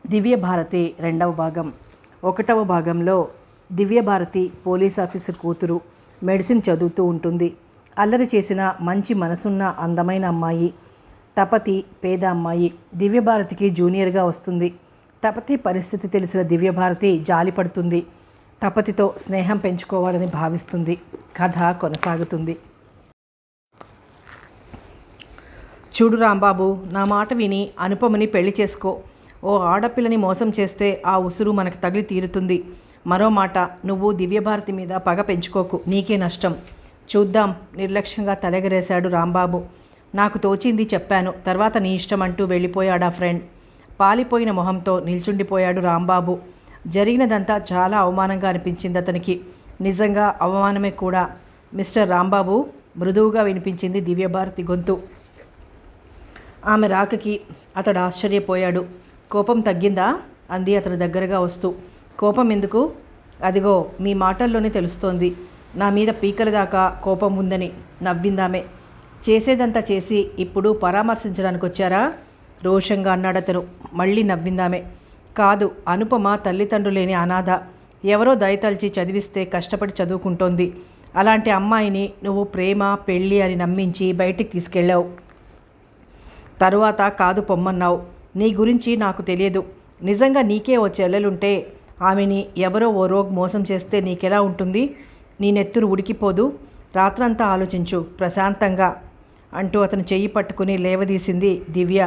దివ్యభారతి రెండవ భాగం. 1వ భాగంలో దివ్యభారతి పోలీస్ ఆఫీసర్ కూతురు మెడిసిన్ చదువుతూ ఉంటుంది. అల్లరి చేసిన మంచి మనసున్న అందమైన అమ్మాయి. తపతి పేద అమ్మాయి. దివ్యభారతికి జూనియర్గా వస్తుంది. తపతి పరిస్థితి తెలిసిన దివ్యభారతి జాలిపడుతుంది. తపతితో స్నేహం పెంచుకోవాలని భావిస్తుంది. కథ కొనసాగుతుంది. చూడు రాంబాబు, నా మాట విని అనుపమని పెళ్లి చేసుకో. ఓ ఆడపిల్లని మోసం చేస్తే ఆ ఉసురు మనకు తగిలి తీరుతుంది. మరో మాట, నువ్వు దివ్యభారతి మీద పగ పెంచుకోకు, నీకే నష్టం. చూద్దాం, నిర్లక్ష్యంగా తలెగరేశాడు రాంబాబు. నాకు తోచింది చెప్పాను, తర్వాత నీ ఇష్టం అంటూ వెళ్ళిపోయాడు ఆ ఫ్రెండ్. పాలిపోయిన మొహంతో నిల్చుండిపోయాడు రాంబాబు. జరిగినదంతా చాలా అవమానంగా అనిపించింది అతనికి. నిజంగా అవమానమే కూడా. మిస్టర్ రాంబాబు, మృదువుగా వినిపించింది దివ్యభారతి గొంతు. ఆమె రాకకి అతడు ఆశ్చర్యపోయాడు. కోపం తగ్గిందా అంది అతను దగ్గరగా వస్తూ. కోపం ఎందుకు? అదిగో మీ మాటల్లోనే తెలుస్తోంది. నా మీద పీకల దాకా కోపం ఉందని నవ్విందామే. చేసేదంతా చేసి ఇప్పుడు పరామర్శించడానికి వచ్చారా? రోషంగా అన్నాడతను. మళ్ళీ నవ్విందామే. కాదు, అనుపమ తల్లిదండ్రులేని అనాథ. ఎవరో దయతల్చి చదివిస్తే కష్టపడి చదువుకుంటోంది. అలాంటి అమ్మాయిని నువ్వు ప్రేమ పెళ్ళి అని నమ్మించి బయటికి తీసుకెళ్ళావు. తరువాత కాదు పొమ్మన్నావు. నీ గురించి నాకు తెలియదు. నిజంగా నీకే ఓ చెల్లెలుంటే ఆమెని ఎవరో ఓ రోగ్ మోసం చేస్తే నీకెలా ఉంటుంది? నీ నెత్తురు ఉడికిపోదు. రాత్రంతా ఆలోచించు ప్రశాంతంగా అంటూ అతను చెయ్యి పట్టుకుని లేవదీసింది దివ్య.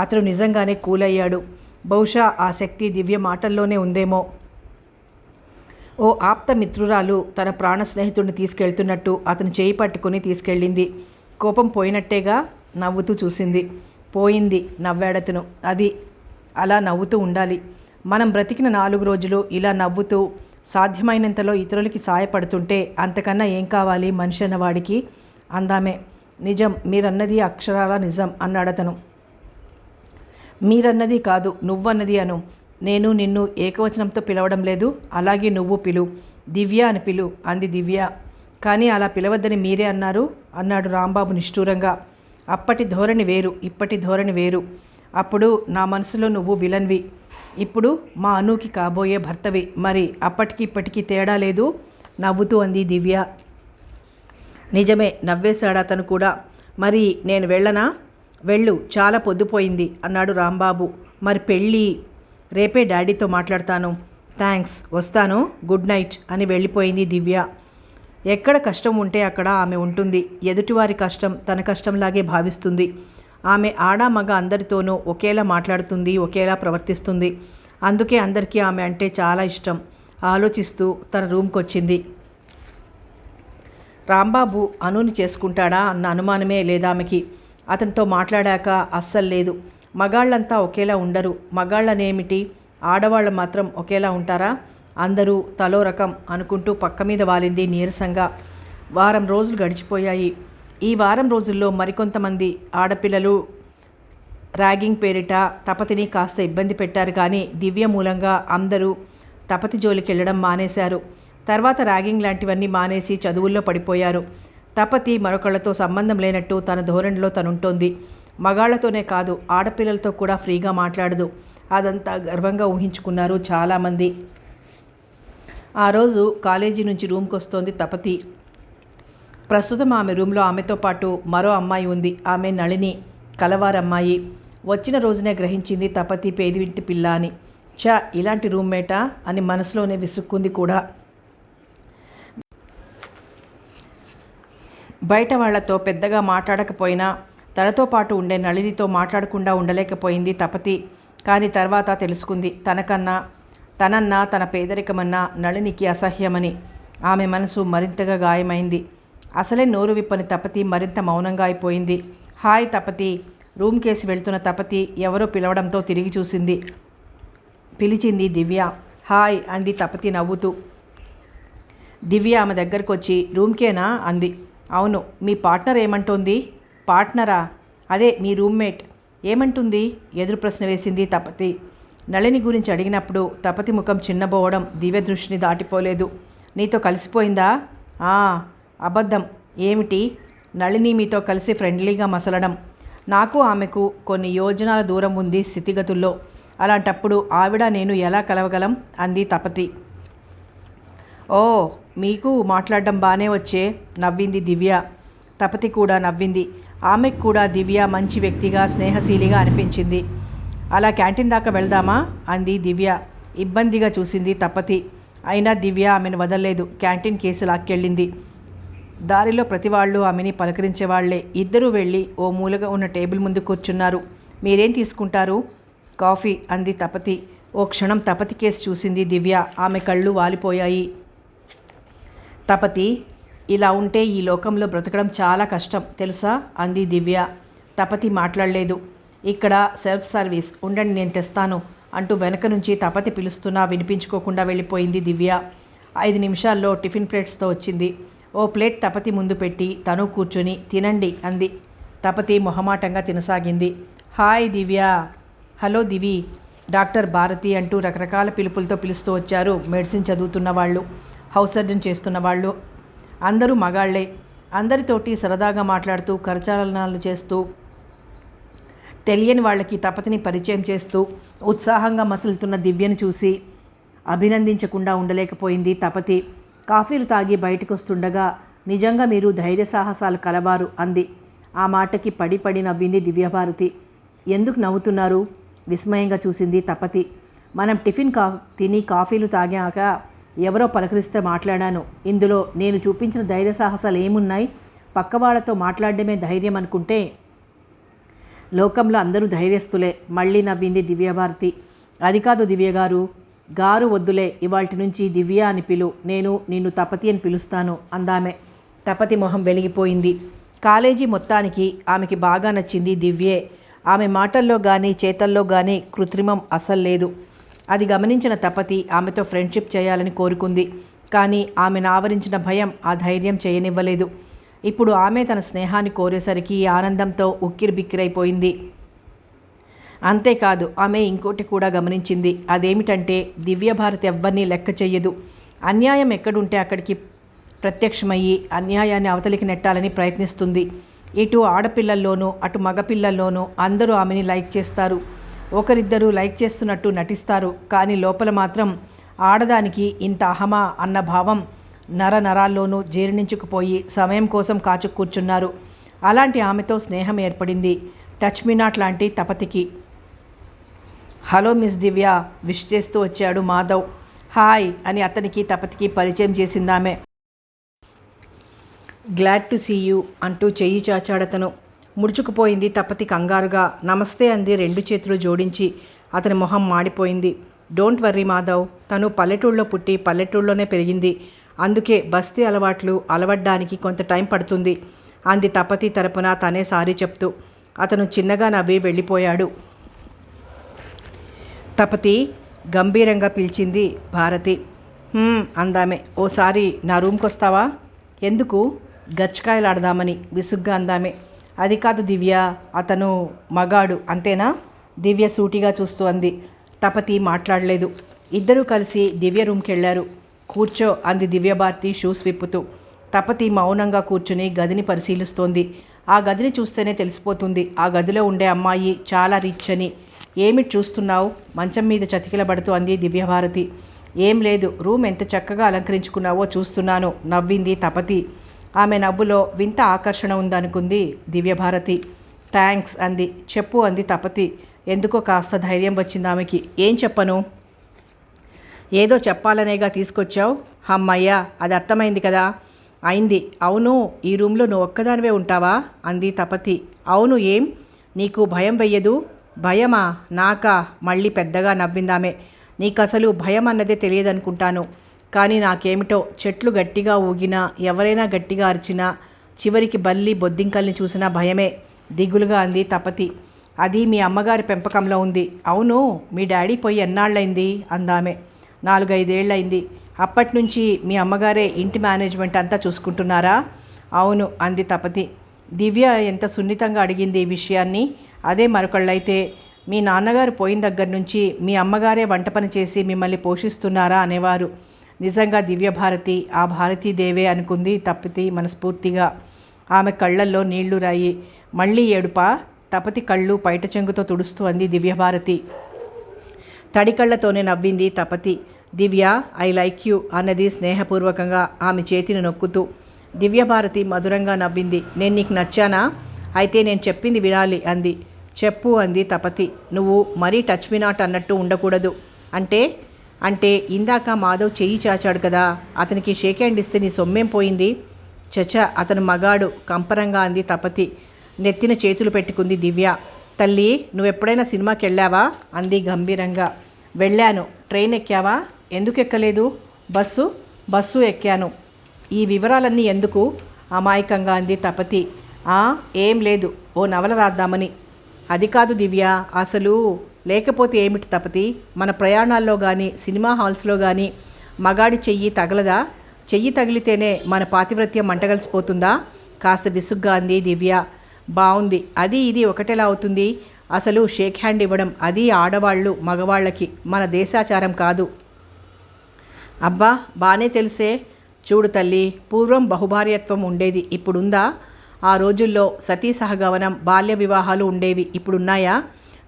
అతను నిజంగానే కూలయ్యాడు. బహుశా ఆ శక్తి దివ్య మాటల్లోనే ఉందేమో. ఓ ఆప్త మిత్రురాలు తన ప్రాణ స్నేహితుడిని తీసుకెళ్తున్నట్టు అతను చేయి పట్టుకుని తీసుకెళ్ళింది. కోపం పోయినట్టేగా? నవ్వుతూ చూసింది. పోయింది, నవ్వాడతను. అది అలా నవ్వుతూ ఉండాలి. మనం బ్రతికిన 4 రోజులు ఇలా నవ్వుతూ సాధ్యమైనంతలో ఇతరులకి సాయపడుతుంటే అంతకన్నా ఏం కావాలి మనిషి అన్నవాడికి అందామే. నిజం, మీరన్నది అక్షరాల నిజం అన్నాడతను. మీరన్నది కాదు, నువ్వన్నది అను. నేను నిన్ను ఏకవచనంతో పిలవడం లేదు. అలాగే నువ్వు పిలు, దివ్య అని పిలు అంది దివ్య. కానీ అలా పిలవద్దని మీరే అన్నారు అన్నాడు రాంబాబు నిష్ఠూరంగా. అప్పటి ధోరణి వేరు, ఇప్పటి ధోరణి వేరు. అప్పుడు నా మనసులో నువ్వు విలన్వి, ఇప్పుడు మా అనుకి కాబోయే భర్తవి. మరి అప్పటికి ఇప్పటికీ తేడా లేదు నవ్వుతూ అంది దివ్య. నిజమే, నవ్వేశాడు అతను కూడా. మరి నేను వెళ్ళనా? వెళ్ళు, చాలా పొద్దుపోయింది అన్నాడు రాంబాబు. మరి పెళ్ళి రేపే డాడీతో మాట్లాడతాను. థ్యాంక్స్, వస్తాను, గుడ్ నైట్ అని వెళ్ళిపోయింది దివ్య. ఎక్కడ కష్టం ఉంటే అక్కడ ఆమె ఉంటుంది. ఎదుటివారి కష్టం తన కష్టంలాగే భావిస్తుంది. ఆమె ఆడ మగ అందరితోనూ ఒకేలా మాట్లాడుతుంది, ఒకేలా ప్రవర్తిస్తుంది. అందుకే అందరికీ ఆమె అంటే చాలా ఇష్టం. ఆలోచిస్తూ తన రూమ్కి వచ్చింది. రాంబాబు అనుని చేసుకుంటాడా అన్న అనుమానమే లేదామెకి. అతనితో మాట్లాడాక అస్సలు లేదు. మగాళ్ళంతా ఒకేలా ఉండరు. మగాళ్ళనేమిటి, ఆడవాళ్ళు మాత్రం ఒకేలా ఉంటారా? అందరూ తలో రకం అనుకుంటూ పక్క మీద వాలింది నీరసంగా. వారం రోజులు గడిచిపోయాయి. ఈ వారం రోజుల్లో మరికొంతమంది ఆడపిల్లలు ర్యాగింగ్ పేరిట తపతిని కాస్త ఇబ్బంది పెట్టారు. కానీ దివ్య మూలంగా అందరూ తపతి జోలికి వెళ్ళడం మానేశారు. తర్వాత ర్యాగింగ్ లాంటివన్నీ మానేసి చదువుల్లో పడిపోయారు. తపతి మరొకళ్లతో సంబంధం లేనట్టు తన ధోరణిలో తనుంటోంది. మగాళ్లతోనే కాదు, ఆడపిల్లలతో కూడా ఫ్రీగా మాట్లాడదు. అదంతా గర్వంగా ఊహించుకున్నారు చాలామంది. ఆ రోజు కాలేజీ నుంచి రూమ్కి వస్తోంది తపతి. ప్రస్తుతం ఆమె రూమ్లో ఆమెతో పాటు మరో అమ్మాయి ఉంది. ఆమె నళిని, కలవారమ్మాయి. వచ్చిన రోజునే గ్రహించింది తపతి పేదింటి పిల్ల అని. ఇలాంటి రూమ్మేటా అని మనసులోనే విసుక్కుంది కూడా. బయట వాళ్లతో పెద్దగా మాట్లాడకపోయినా తనతో పాటు ఉండే నళినితో మాట్లాడకుండా ఉండలేకపోయింది తపతి. కానీ తర్వాత తెలుసుకుంది, తనన్నా తన పేదరికమన్నా నళినికి అసహ్యమని. ఆమె మనసు మరింతగా గాయమైంది. అసలే నోరు విప్పని తపతి మరింత మౌనంగా అయిపోయింది. హాయ్ తపతి. రూమ్ కేసి వెళ్తున్న తపతి ఎవరో పిలవడంతో తిరిగి చూసింది. పిలిచింది దివ్య. హాయ్ అంది తపతి నవ్వుతూ. దివ్య ఆమె దగ్గరకు వచ్చి రూమ్కేనా అంది. అవును. మీ పార్ట్నర్ ఏమంటోంది? పార్ట్నరా? అదే మీ రూమ్మేట్ ఏమంటుంది? ఎదురు ప్రశ్న వేసింది తపతి. నళిని గురించి అడిగినప్పుడు తపతి ముఖం చిన్నబోవడం దివ్య దృష్టిని దాటిపోలేదు. నీతో కలిసిపోయిందా? అబద్ధం. ఏమిటి? నళిని మీతో కలిసి ఫ్రెండ్లీగా మసలడం. నాకు ఆమెకు కొన్ని యోజనాల దూరం ఉంది స్థితిగతుల్లో. అలాంటప్పుడు ఆవిడ నేను ఎలా కలవగలం అంది తపతి. ఓ, మీకు మాట్లాడడం బాగానే వచ్చే, నవ్వింది దివ్య. తపతి కూడా నవ్వింది. ఆమెకు కూడా దివ్య మంచి వ్యక్తిగా స్నేహశీలిగా అనిపించింది. అలా క్యాంటీన్ దాకా వెళ్దామా అంది దివ్య. ఇబ్బందిగా చూసింది తపతి. అయినా దివ్య ఆమెను వదలలేదు. క్యాంటీన్ కేసు లాక్కెళ్ళింది. దారిలో ప్రతి వాళ్ళు ఆమెని పలకరించేవాళ్లే. ఇద్దరూ వెళ్ళి ఓ మూలగా ఉన్న టేబుల్ ముందు కూర్చున్నారు. మీరేం తీసుకుంటారు? కాఫీ అంది తపతి. ఓ క్షణం తపతి కేసు చూసింది దివ్య. ఆమె కళ్ళు వాలిపోయాయి. తపతి, ఇలా ఉంటే ఈ లోకంలో బ్రతకడం చాలా కష్టం తెలుసా అంది దివ్య. తపతి మాట్లాడలేదు. ఇక్కడ సెల్ఫ్ సర్వీస్, ఉండండి నేను తెస్తాను అంటూ వెనక నుంచి తపతి పిలుస్తున్నా వినిపించుకోకుండా వెళ్ళిపోయింది దివ్య. 5 నిమిషాల్లో టిఫిన్ ప్లేట్స్తో వచ్చింది. ఓ ప్లేట్ తపతి ముందు పెట్టి తను కూర్చొని తినండి అంది. తపతి మొహమాటంగా తినసాగింది. హాయ్ దివ్య. హలో దివి. డాక్టర్ భారతి అంటూ రకరకాల పిలుపులతో పిలుస్తూ వచ్చారు మెడిసిన్ చదువుతున్న వాళ్ళు, హౌస్ సర్జన్ చేస్తున్న వాళ్ళు. అందరూ మగాళ్లే. అందరితోటి సరదాగా మాట్లాడుతూ కరచాలనాలు చేస్తూ తెలియని వాళ్ళకి తపతిని పరిచయం చేస్తూ ఉత్సాహంగా మసులుతున్న దివ్యను చూసి అభినందించకుండా ఉండలేకపోయింది తపతి. కాఫీలు తాగి బయటకు వస్తుండగా నిజంగా మీరు ధైర్య సాహసాలు కలవారు అంది. ఆ మాటకి పడి పడి నవ్వింది దివ్యభారతి. ఎందుకు నవ్వుతున్నారు? విస్మయంగా చూసింది తపతి. మనం టిఫిన్ తిని కాఫీలు తాగాక ఎవరో పలకరిస్తే మాట్లాడాను. ఇందులో నేను చూపించిన ధైర్య సాహసాలు ఏమున్నాయి? పక్కవాళ్లతో మాట్లాడడమే ధైర్యం అనుకుంటే లోకంలో అందరూ ధైర్యస్తులే. మళ్ళీ నవ్వింది దివ్యభారతి. అది కాదు దివ్య గారు. గారు వద్దులే, ఇవాల్టి నుంచి దివ్య అని పిలు. నేను నిన్ను తపతి అని పిలుస్తాను అందామె. తపతి మొహం వెలిగిపోయింది. కాలేజీ మొత్తానికి ఆమెకి బాగా నచ్చింది దివ్యే. ఆమె మాటల్లో కానీ చేతల్లో కానీ కృత్రిమం అసలు లేదు. అది గమనించిన తపతి ఆమెతో ఫ్రెండ్షిప్ చేయాలని కోరుకుంది. కానీ ఆమెను ఆవరించిన భయం ఆ ధైర్యం చేయనివ్వలేదు. ఇప్పుడు ఆమె తన స్నేహాన్ని కోరేసరికి ఆనందంతో ఉక్కిరిబిక్కిరైపోయింది. అంతేకాదు ఆమె ఇంకోటి కూడా గమనించింది. అదేమిటంటే దివ్యభారతి ఎవ్వరినీ లెక్క చెయ్యదు. అన్యాయం ఎక్కడుంటే అక్కడికి ప్రత్యక్షమయ్యి అన్యాయాన్ని అవతలికి నెట్టాలని ప్రయత్నిస్తుంది. ఇటు ఆడపిల్లల్లోనూ అటు మగపిల్లల్లోనూ అందరూ ఆమెని లైక్ చేస్తారు. ఒకరిద్దరూ లైక్ చేస్తున్నట్టు నటిస్తారు. కానీ లోపల మాత్రం ఆడదానికి ఇంత అహమా అన్న భావం నరాల్లోనూ జీర్ణించుకుపోయి సమయం కోసం కాచు కూర్చున్నారు. అలాంటి ఆమెతో స్నేహం ఏర్పడింది టచ్ మీ నాట్ లాంటి తపతికి. హలో మిస్ దివ్య విష్ చేస్తూ వచ్చాడు మాధవ్. హాయ్ అని అతనికి తపతికి పరిచయం చేసిందామె. గ్లాడ్ టు సీ యూ అంటూ చెయ్యి చాచాడతను. ముడుచుకుపోయింది తపతి కంగారుగా. నమస్తే అంది 2 చేతులు జోడించి. అతని మొహం మాడిపోయింది. డోంట్ వర్రీ మాధవ్, తను పల్లెటూళ్ళలో పుట్టి పల్లెటూళ్ళలోనే పెరిగింది. అందుకే బస్తీ అలవాట్లు అలవడ్డానికి కొంత టైం పడుతుంది అంది తపతి తరపున తనే సారీ చెప్తూ. అతను చిన్నగా నవ్వి వెళ్ళిపోయాడు. తపతి గంభీరంగా పిలిచింది భారతి. అందామె. ఓసారి నా రూమ్కి వస్తావా? ఎందుకు? గచ్చకాయలు ఆడదామని విసుగ్గా అందామె. అది కాదు దివ్య, అతను మగాడు అంతేనా? దివ్య సూటిగా చూస్తూ అంది. తపతి మాట్లాడలేదు. ఇద్దరూ కలిసి దివ్య రూమ్కి వెళ్ళారు. కూర్చో అంది దివ్యభారతి షూస్ విప్పుతూ. తపతి మౌనంగా కూర్చుని గదిని పరిశీలిస్తోంది. ఆ గదిని చూస్తేనే తెలిసిపోతుంది ఆ గదిలో ఉండే అమ్మాయి చాలా రిచ్ అని. ఏమిటి చూస్తున్నావు? మంచం మీద చతికిలబడుతూ అంది దివ్యభారతి. ఏం లేదు, రూమ్ ఎంత చక్కగా అలంకరించుకున్నావో చూస్తున్నాను నవ్వింది తపతి. ఆమె నవ్వులో వింత ఆకర్షణ ఉందనుకుంది దివ్యభారతి. థ్యాంక్స్ అంది. చెప్పు అంది తపతి. ఎందుకో కాస్త ధైర్యం వచ్చింది ఆమెకి. ఏం చెప్పను? ఏదో చెప్పాలనేగా తీసుకొచ్చావు. అమ్మయ్యా, అది అర్థమైంది కదా. అయింది. అవును, ఈ రూమ్లో నువ్వు ఒక్కదానివే ఉంటావా అంది తపతి. అవును, ఏం నీకు భయం వెయ్యదు? భయమా? నాకా? మళ్ళీ పెద్దగా నవ్విందామె. నీకు అసలు భయం అన్నదే తెలియదనుకుంటాను. కానీ నాకేమిటో చెట్లు గట్టిగా ఊగినా ఎవరైనా గట్టిగా అరిచినా చివరికి బల్లి బొద్దింకల్ని చూసినా భయమే దిగులుగా అంది తపతి. అది మీ అమ్మగారి పెంపకంలో ఉంది. అవును, మీ డాడీ పోయి ఎన్నాళ్ళైంది అందామె. 4-5 ఏళ్ళయింది. అప్పటినుంచి మీ అమ్మగారే ఇంటి మేనేజ్మెంట్ అంతా చూసుకుంటున్నారా? అవును అంది తపతి. దివ్య ఎంత సున్నితంగా అడిగింది ఈ విషయాన్ని. అదే మరొకళ్ళైతే మీ నాన్నగారు పోయిన దగ్గర నుంచి మీ అమ్మగారే వంట పని చేసి మిమ్మల్ని పోషిస్తున్నారా అనేవారు. నిజంగా దివ్యభారతి ఆ భారతీదేవే అనుకుంది తపతి మనస్ఫూర్తిగా. ఆమె కళ్ళల్లో నీళ్లు రాయి. మళ్ళీ ఏడుపా? తపతి కళ్ళు పైట చెంగుతో తుడుస్తూ అంది దివ్యభారతి. తడికళ్లతోనే నవ్వింది తపతి. దివ్య, ఐ లైక్ యూ అన్నది స్నేహపూర్వకంగా ఆమె చేతిని నొక్కుతూ. దివ్యభారతి మధురంగా నవ్వింది. నేను నీకు నచ్చానా? అయితే నేను చెప్పింది వినాలి అంది. చెప్పు అంది తపతి. నువ్వు మరీ టచ్ మీ నాట్ అన్నట్టు ఉండకూడదు. అంటే అంటే ఇందాక మాధవ్ చెయ్యి చాచాడు కదా, అతనికి షేక్ హ్యాండ్ ఇస్తే నీ సొమ్మేం పోయింది? చచ, అతను మగాడు కంపరంగా అంది తపతి. నెత్తిన చేతులు పెట్టుకుంది దివ్య. తల్లి, నువ్వెప్పుడైనా సినిమాకి వెళ్ళావా అంది గంభీరంగా. వెళ్ళాను. ట్రైన్ ఎక్కావా? ఎందుకు ఎక్కలేదు? బస్సు ఎక్కాను. ఈ వివరాలన్నీ ఎందుకు? అమాయకంగా అంది తపతి. ఏం లేదు, ఓ నవల రాద్దామని. అది కాదు దివ్య, అసలు. లేకపోతే ఏమిటి తపతి? మన ప్రయాణాల్లో కానీ సినిమా హాల్స్లో కానీ మగాడి చెయ్యి తగలదా? చెయ్యి తగిలితేనే మన పాతివ్రత్యం మంటగలిసిపోతుందా? కాస్త విసుగ్గా అంది దివ్య. బాగుంది. అది ఇది ఒకటెలా అవుతుంది? అసలు షేక్ హ్యాండ్ ఇవ్వడం అది ఆడవాళ్ళు మగవాళ్ళకి, మన దేశాచారం కాదు. అబ్బా, బానే తెలిసే. చూడు తల్లి, పూర్వం బహుభార్యత్వం ఉండేది, ఇప్పుడుందా? ఆ రోజుల్లో సతీ సహగమనం, బాల్య వివాహాలు ఉండేవి, ఇప్పుడున్నాయా?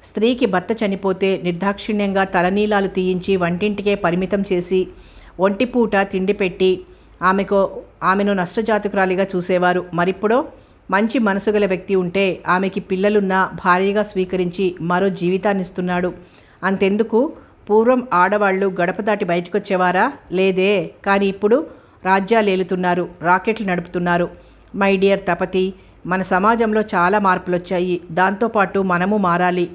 స్త్రీకి భర్త చనిపోతే నిర్దాక్షిణ్యంగా తలనీలాలు తీయించి వంటింటికే పరిమితం చేసి ఒంటిపూట తిండి పెట్టి ఆమెను నష్టజాతకురాలిగా చూసేవారు. మరిప్పుడో మంచి మనసుగల వ్యక్తి ఉంటే ఆమెకి పిల్లలున్నా భార్యగా స్వీకరించి మరో జీవితాన్నిస్తున్నాడు. అంతెందుకు, పూర్వం ఆడవాళ్ళు గడప దాటి బయటకొచ్చేవారా? లేదే. కానీ ఇప్పుడు రాజ్యాలు ఏలుతున్నారు, రాకెట్లు నడుపుతున్నారు. మై డియర్ తపతి, మన సమాజంలో చాలా మార్పులు వచ్చాయి. దాంతోపాటు మనము మారాలి.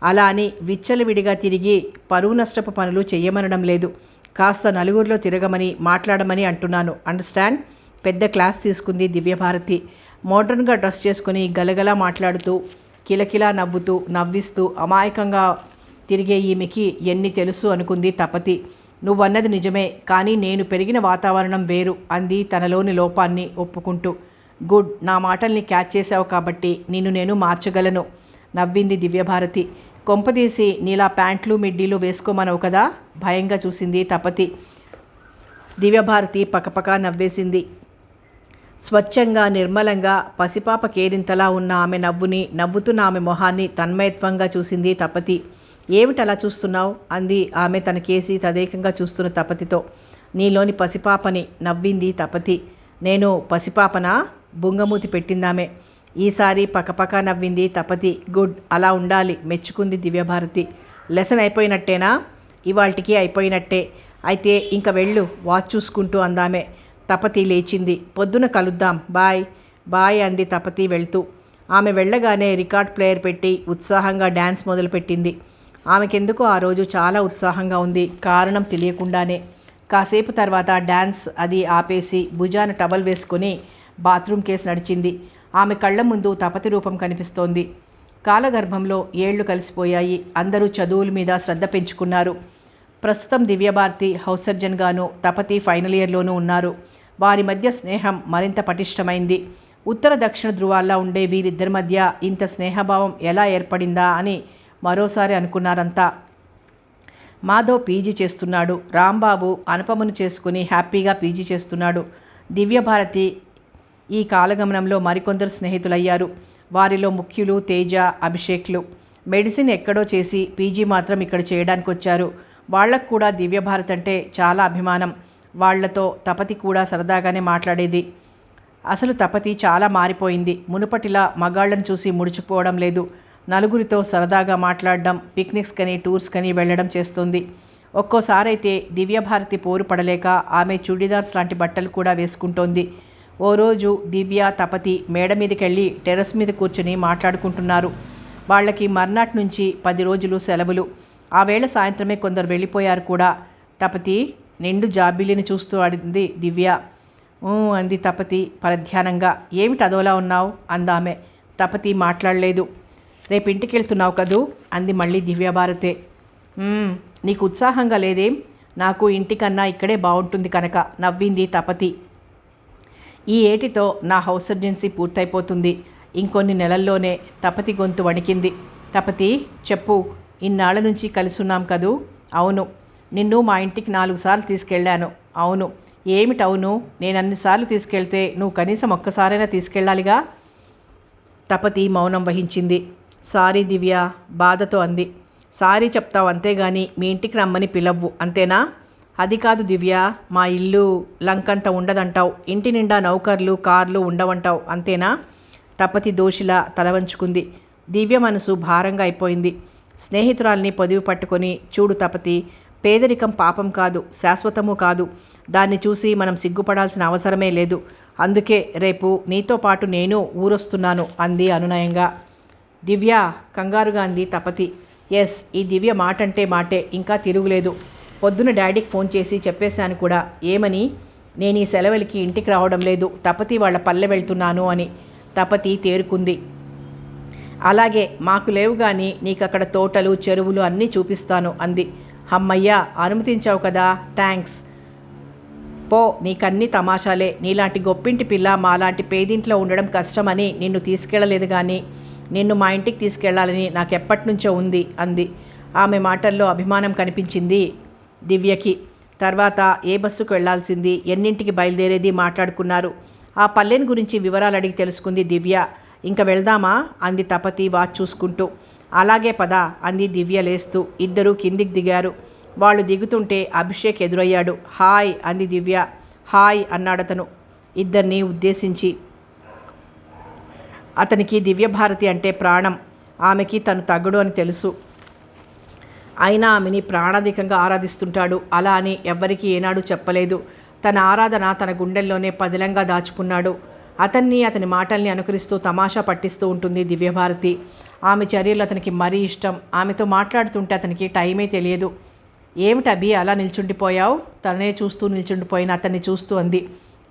అలా అని విచ్చలవిడిగా తిరిగి పరువు నష్టపు పనులు చెయ్యమనడం లేదు. కాస్త నలుగురిలో తిరగమని మాట్లాడమని అంటున్నాను. అండర్స్టాండ్? పెద్ద క్లాస్ తీసుకుంది దివ్యభారతి. మోడర్న్గా డ్రెస్ చేసుకుని గలగలా మాట్లాడుతూ కిలకిలా నవ్విస్తూ అమాయకంగా తిరిగే ఈమెకి ఎన్ని తెలుసు అనుకుంది తపతి. నువ్వన్నది నిజమే, కానీ నేను పెరిగిన వాతావరణం వేరు అంది తనలోని లోపాన్ని ఒప్పుకుంటూ. గుడ్, నా మాటల్ని క్యాచ్ చేశావు కాబట్టి నిన్ను నేను మార్చగలను నవ్వింది దివ్యభారతి. కొంపదీసి నీలా ప్యాంట్లు మిడ్డీలు వేసుకోమనవు కదా? భయంగా చూసింది తపతి. దివ్యభారతి పకపక నవ్వేసింది. స్వచ్ఛంగా నిర్మలంగా పసిపాప కేరింతలా ఉన్న ఆమె నవ్వుతున్న ఆమె మొహాన్ని తన్మయత్వంగా చూసింది తపతి. ఏమిటలా చూస్తున్నావు అంది ఆమె తన కేసి తదేకంగా చూస్తున్న తపతితో. నీలోని పసిపాపని నవ్వింది తపతి. నేను పసిపాపనా? బుంగమూతి పెట్టిందామె. ఈసారి పకపక నవ్వింది తపతి. గుడ్, అలా ఉండాలి మెచ్చుకుంది దివ్యభారతి. లెసన్ అయిపోయినట్టేనా? ఇవాల్టికి అయిపోయినట్టే. అయితే ఇంక వెళ్ళు, వాచ్ చూసుకుంటూ అందామె. తపతి లేచింది. పొద్దున కలుద్దాం, బాయ్. బాయ్ అంది తపతి వెళ్తూ. ఆమె వెళ్ళగానే రికార్డ్ ప్లేయర్ పెట్టి ఉత్సాహంగా డ్యాన్స్ మొదలుపెట్టింది. ఆమెకెందుకో ఆ రోజు చాలా ఉత్సాహంగా ఉంది, కారణం తెలియకుండానే. కాసేపు తర్వాత డ్యాన్స్ అది ఆపేసి భుజాన టవల్ వేసుకొని బాత్రూమ్ కేసు నడిచింది. ఆమె కళ్ళ ముందు తపతి రూపం కనిపిస్తోంది. కాలగర్భంలో ఏళ్లు కలిసిపోయాయి. అందరూ చదువుల మీద శ్రద్ధ పెంచుకున్నారు. ప్రస్తుతం దివ్యభారతి హౌస్ సర్జన్గాను, తపతి ఫైనల్ ఇయర్లోనూ ఉన్నారు. వారి మధ్య స్నేహం మరింత పటిష్టమైంది. ఉత్తర దక్షిణ ధృవాల్లో ఉండే వీరిద్దరి మధ్య ఇంత స్నేహభావం ఎలా ఏర్పడిందా అని మరోసారి అనుకున్నారంతా. మాధవ్ పీజీ చేస్తున్నాడు. రాంబాబు అనుపమను చేసుకుని హ్యాపీగా పీజీ చేస్తున్నాడు. దివ్యభారతి ఈ కాలగమనంలో మరికొందరు స్నేహితులయ్యారు. వారిలో ముఖ్యులు తేజ, అభిషేక్లు. మెడిసిన్ ఎక్కడో చేసి పీజీ మాత్రం ఇక్కడ చేయడానికి వచ్చారు. వాళ్లకు కూడా దివ్యభారతి అంటే చాలా అభిమానం. వాళ్లతో తపతి కూడా సరదాగానే మాట్లాడేది. అసలు తపతి చాలా మారిపోయింది. మునుపటిలా మగాళ్లను చూసి ముడుచుకుపోవడం లేదు. నలుగురితో సరదాగా మాట్లాడడం, పిక్నిక్స్ కని టూర్స్ కని వెళ్ళడం చేస్తుంది. ఒక్కోసారైతే దివ్యభారతి పోరు పడలేక ఆమె చూడీదార్స్ లాంటి బట్టలు కూడా వేసుకుంటోంది. ఓ రోజు దివ్య, తపతి మేడ మీదకెళ్ళి టెర్రస్ మీద కూర్చొని మాట్లాడుకుంటున్నారు. వాళ్ళకి మర్నాటి నుంచి 10 రోజులు సెలవులు. ఆ వేళ సాయంత్రమే కొందరు వెళ్ళిపోయారు కూడా. తపతి నిండు జాబిలిని చూస్తూ అడిగింది దివ్య. అంది తపతి పరధ్యానంగా. ఏమిటి అదోలా ఉన్నావు అందామె. తపతి మాట్లాడలేదు. రేపు ఇంటికి వెళ్తున్నావు కదూ అంది మళ్ళీ దివ్యభారతే. నీకు ఉత్సాహంగా లేదేం? నాకు ఇంటికన్నా ఇక్కడే బాగుంటుంది కనుక నవ్వింది తపతి. ఈ ఏటితో నా హౌస్ సర్జెన్సీ పూర్తయిపోతుంది. ఇంకొన్ని నెలల్లోనే. తపతి గొంతు వణికింది. తపతి చెప్పు, ఇన్నాళ్ల నుంచి కలుసున్నాం కదూ? అవును. నిన్ను మా ఇంటికి 4 సార్లు తీసుకెళ్ళాను. అవును. ఏమిటవును? నేను అన్నిసార్లు తీసుకెళ్తే నువ్వు కనీసం ఒక్కసారైనా తీసుకెళ్ళాలిగా. తపతి మౌనం వహించింది. సారీ దివ్య, బాధతో అంది. సారీ చెప్తావు అంతేగాని మీ ఇంటికి రమ్మని పిలవ్వు, అంతేనా? అది కాదు దివ్య, మా ఇల్లు లంకంత ఉండదంటావు, ఇంటి నిండా నౌకర్లు కార్లు ఉండవంటావు, అంతేనా? తపతి దోషిలా తలవంచుకుంది. దివ్య మనసు భారంగా అయిపోయింది. స్నేహితురాల్ని పొదివి పట్టుకొని, చూడు తపతి, పేదరికం పాపం కాదు, శాశ్వతము కాదు. దాన్ని చూసి మనం సిగ్గుపడాల్సిన అవసరమే లేదు. అందుకే రేపు నీతో పాటు నేను ఊరొస్తున్నాను అంది అనునయంగా. దివ్య కంగారుగా అంది తపతి. ఎస్, ఈ దివ్య మాట అంటే మాటే, ఇంకా తిరుగులేదు. పొద్దున డాడీకి ఫోన్ చేసి చెప్పేశాను కూడా. ఏమని? నేను ఈ సెలవులకి ఇంటికి రావడం లేదు, తపతి వాళ్ళ పల్లె వెళ్తున్నాను అని. తపతి తేరుకుంది. అలాగే, మాకు లేవు కానీ నీకక్కడ తోటలు చెరువులు అన్నీ చూపిస్తాను అంది. అమ్మయ్యా, అనుమతించావు కదా, థ్యాంక్స్. పో, నీకన్నీ తమాషాలే. నీలాంటి గొప్పింటి పిల్ల మాలాంటి పేదింట్లో ఉండడం కష్టమని నిన్ను తీసుకెళ్ళలేదు కానీ నిన్ను మా ఇంటికి తీసుకెళ్లాలని నాకెప్పటినుంచో ఉంది అంది. ఆమె మాటల్లో అభిమానం కనిపించింది దివ్యకి. తర్వాత ఏ బస్సుకు వెళ్లాల్సింది, ఎన్నింటికి బయలుదేరేది మాట్లాడుకున్నారు. ఆ పల్లెని గురించి వివరాలు అడిగి తెలుసుకుంది దివ్య. ఇంక వెళ్దామా అంది తపతి వాచ్ చూసుకుంటూ. అలాగే పద అంది దివ్య లేస్తూ. ఇద్దరూ కిందికి దిగారు. వాళ్ళు దిగుతుంటే అభిషేక్ ఎదురయ్యాడు. హాయ్ అంది దివ్య. హాయ్ అన్నాడతను ఇద్దరిని ఉద్దేశించి. అతనికి దివ్యభారతి అంటే ప్రాణం. ఆమెకి తను తగ్గడు అని తెలుసు. అయినా ఆమెని ప్రాణాధికంగా ఆరాధిస్తుంటాడు. అలా అని ఎవ్వరికీ ఏనాడు చెప్పలేదు. తన ఆరాధన తన గుండెల్లోనే పదిలంగా దాచుకున్నాడు. అతని మాటల్ని అనుకరిస్తూ తమాషా పట్టిస్తూ ఉంటుంది దివ్యభారతి. ఆమె చర్యలు అతనికి మరీ ఇష్టం. ఆమెతో మాట్లాడుతుంటే అతనికి టైమే తెలియదు. ఏమిటి అభి అలా నిల్చుండిపోయావు? తననే చూస్తూ నిల్చుండిపోయిన అతన్ని చూస్తూ అంది.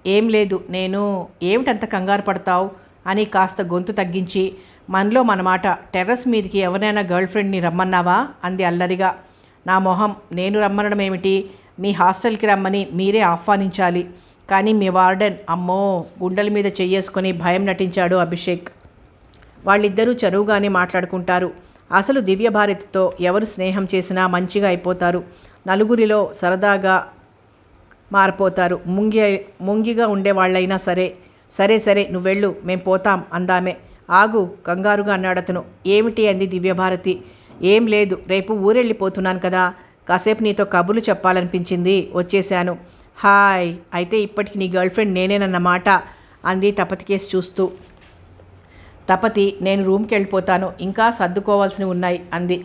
ఏం లేదు, నేను. ఏమిటంత కంగారు పడతావు అని కాస్త గొంతు తగ్గించి, మనలో మనమాట, టెర్రస్ మీదకి ఎవరైనా గర్ల్ ఫ్రెండ్ని రమ్మన్నావా అంది అల్లరిగా. నా మొహం, నేను రమ్మనడం ఏమిటి? మీ హాస్టల్కి రమ్మని మీరే ఆహ్వానించాలి. కానీ మీ వార్డెన్, అమ్మో, గుండెల మీద చెయ్యేసుకొని భయం నటించాడు అభిషేక్. వాళ్ళిద్దరూ చనువుగానే మాట్లాడుకుంటారు. అసలు దివ్యభారతితో ఎవరు స్నేహం చేసినా మంచిగా అయిపోతారు. నలుగురిలో సరదాగా మారిపోతారు. ముంగిగా ఉండేవాళ్ళైనా సరే. సరే నువ్వెళ్ళు, మేం పోతాం అందామే. ఆగు కంగారుగా అన్నాడతను. ఏమిటి అంది దివ్యభారతి. ఏం లేదు, రేపు ఊరెళ్ళిపోతున్నాను కదా, కాసేపు నీతో కబుర్లు చెప్పాలనిపించింది, వచ్చేశాను. హాయ్, అయితే ఇప్పటికి నీ గర్ల్ ఫ్రెండ్ నేనేనన్నమాట అంది తపతి కేసు చూస్తూ. తపతి, నేను రూమ్కి వెళ్ళిపోతాను, ఇంకా సర్దుకోవాల్సినవి ఉన్నాయి అంది.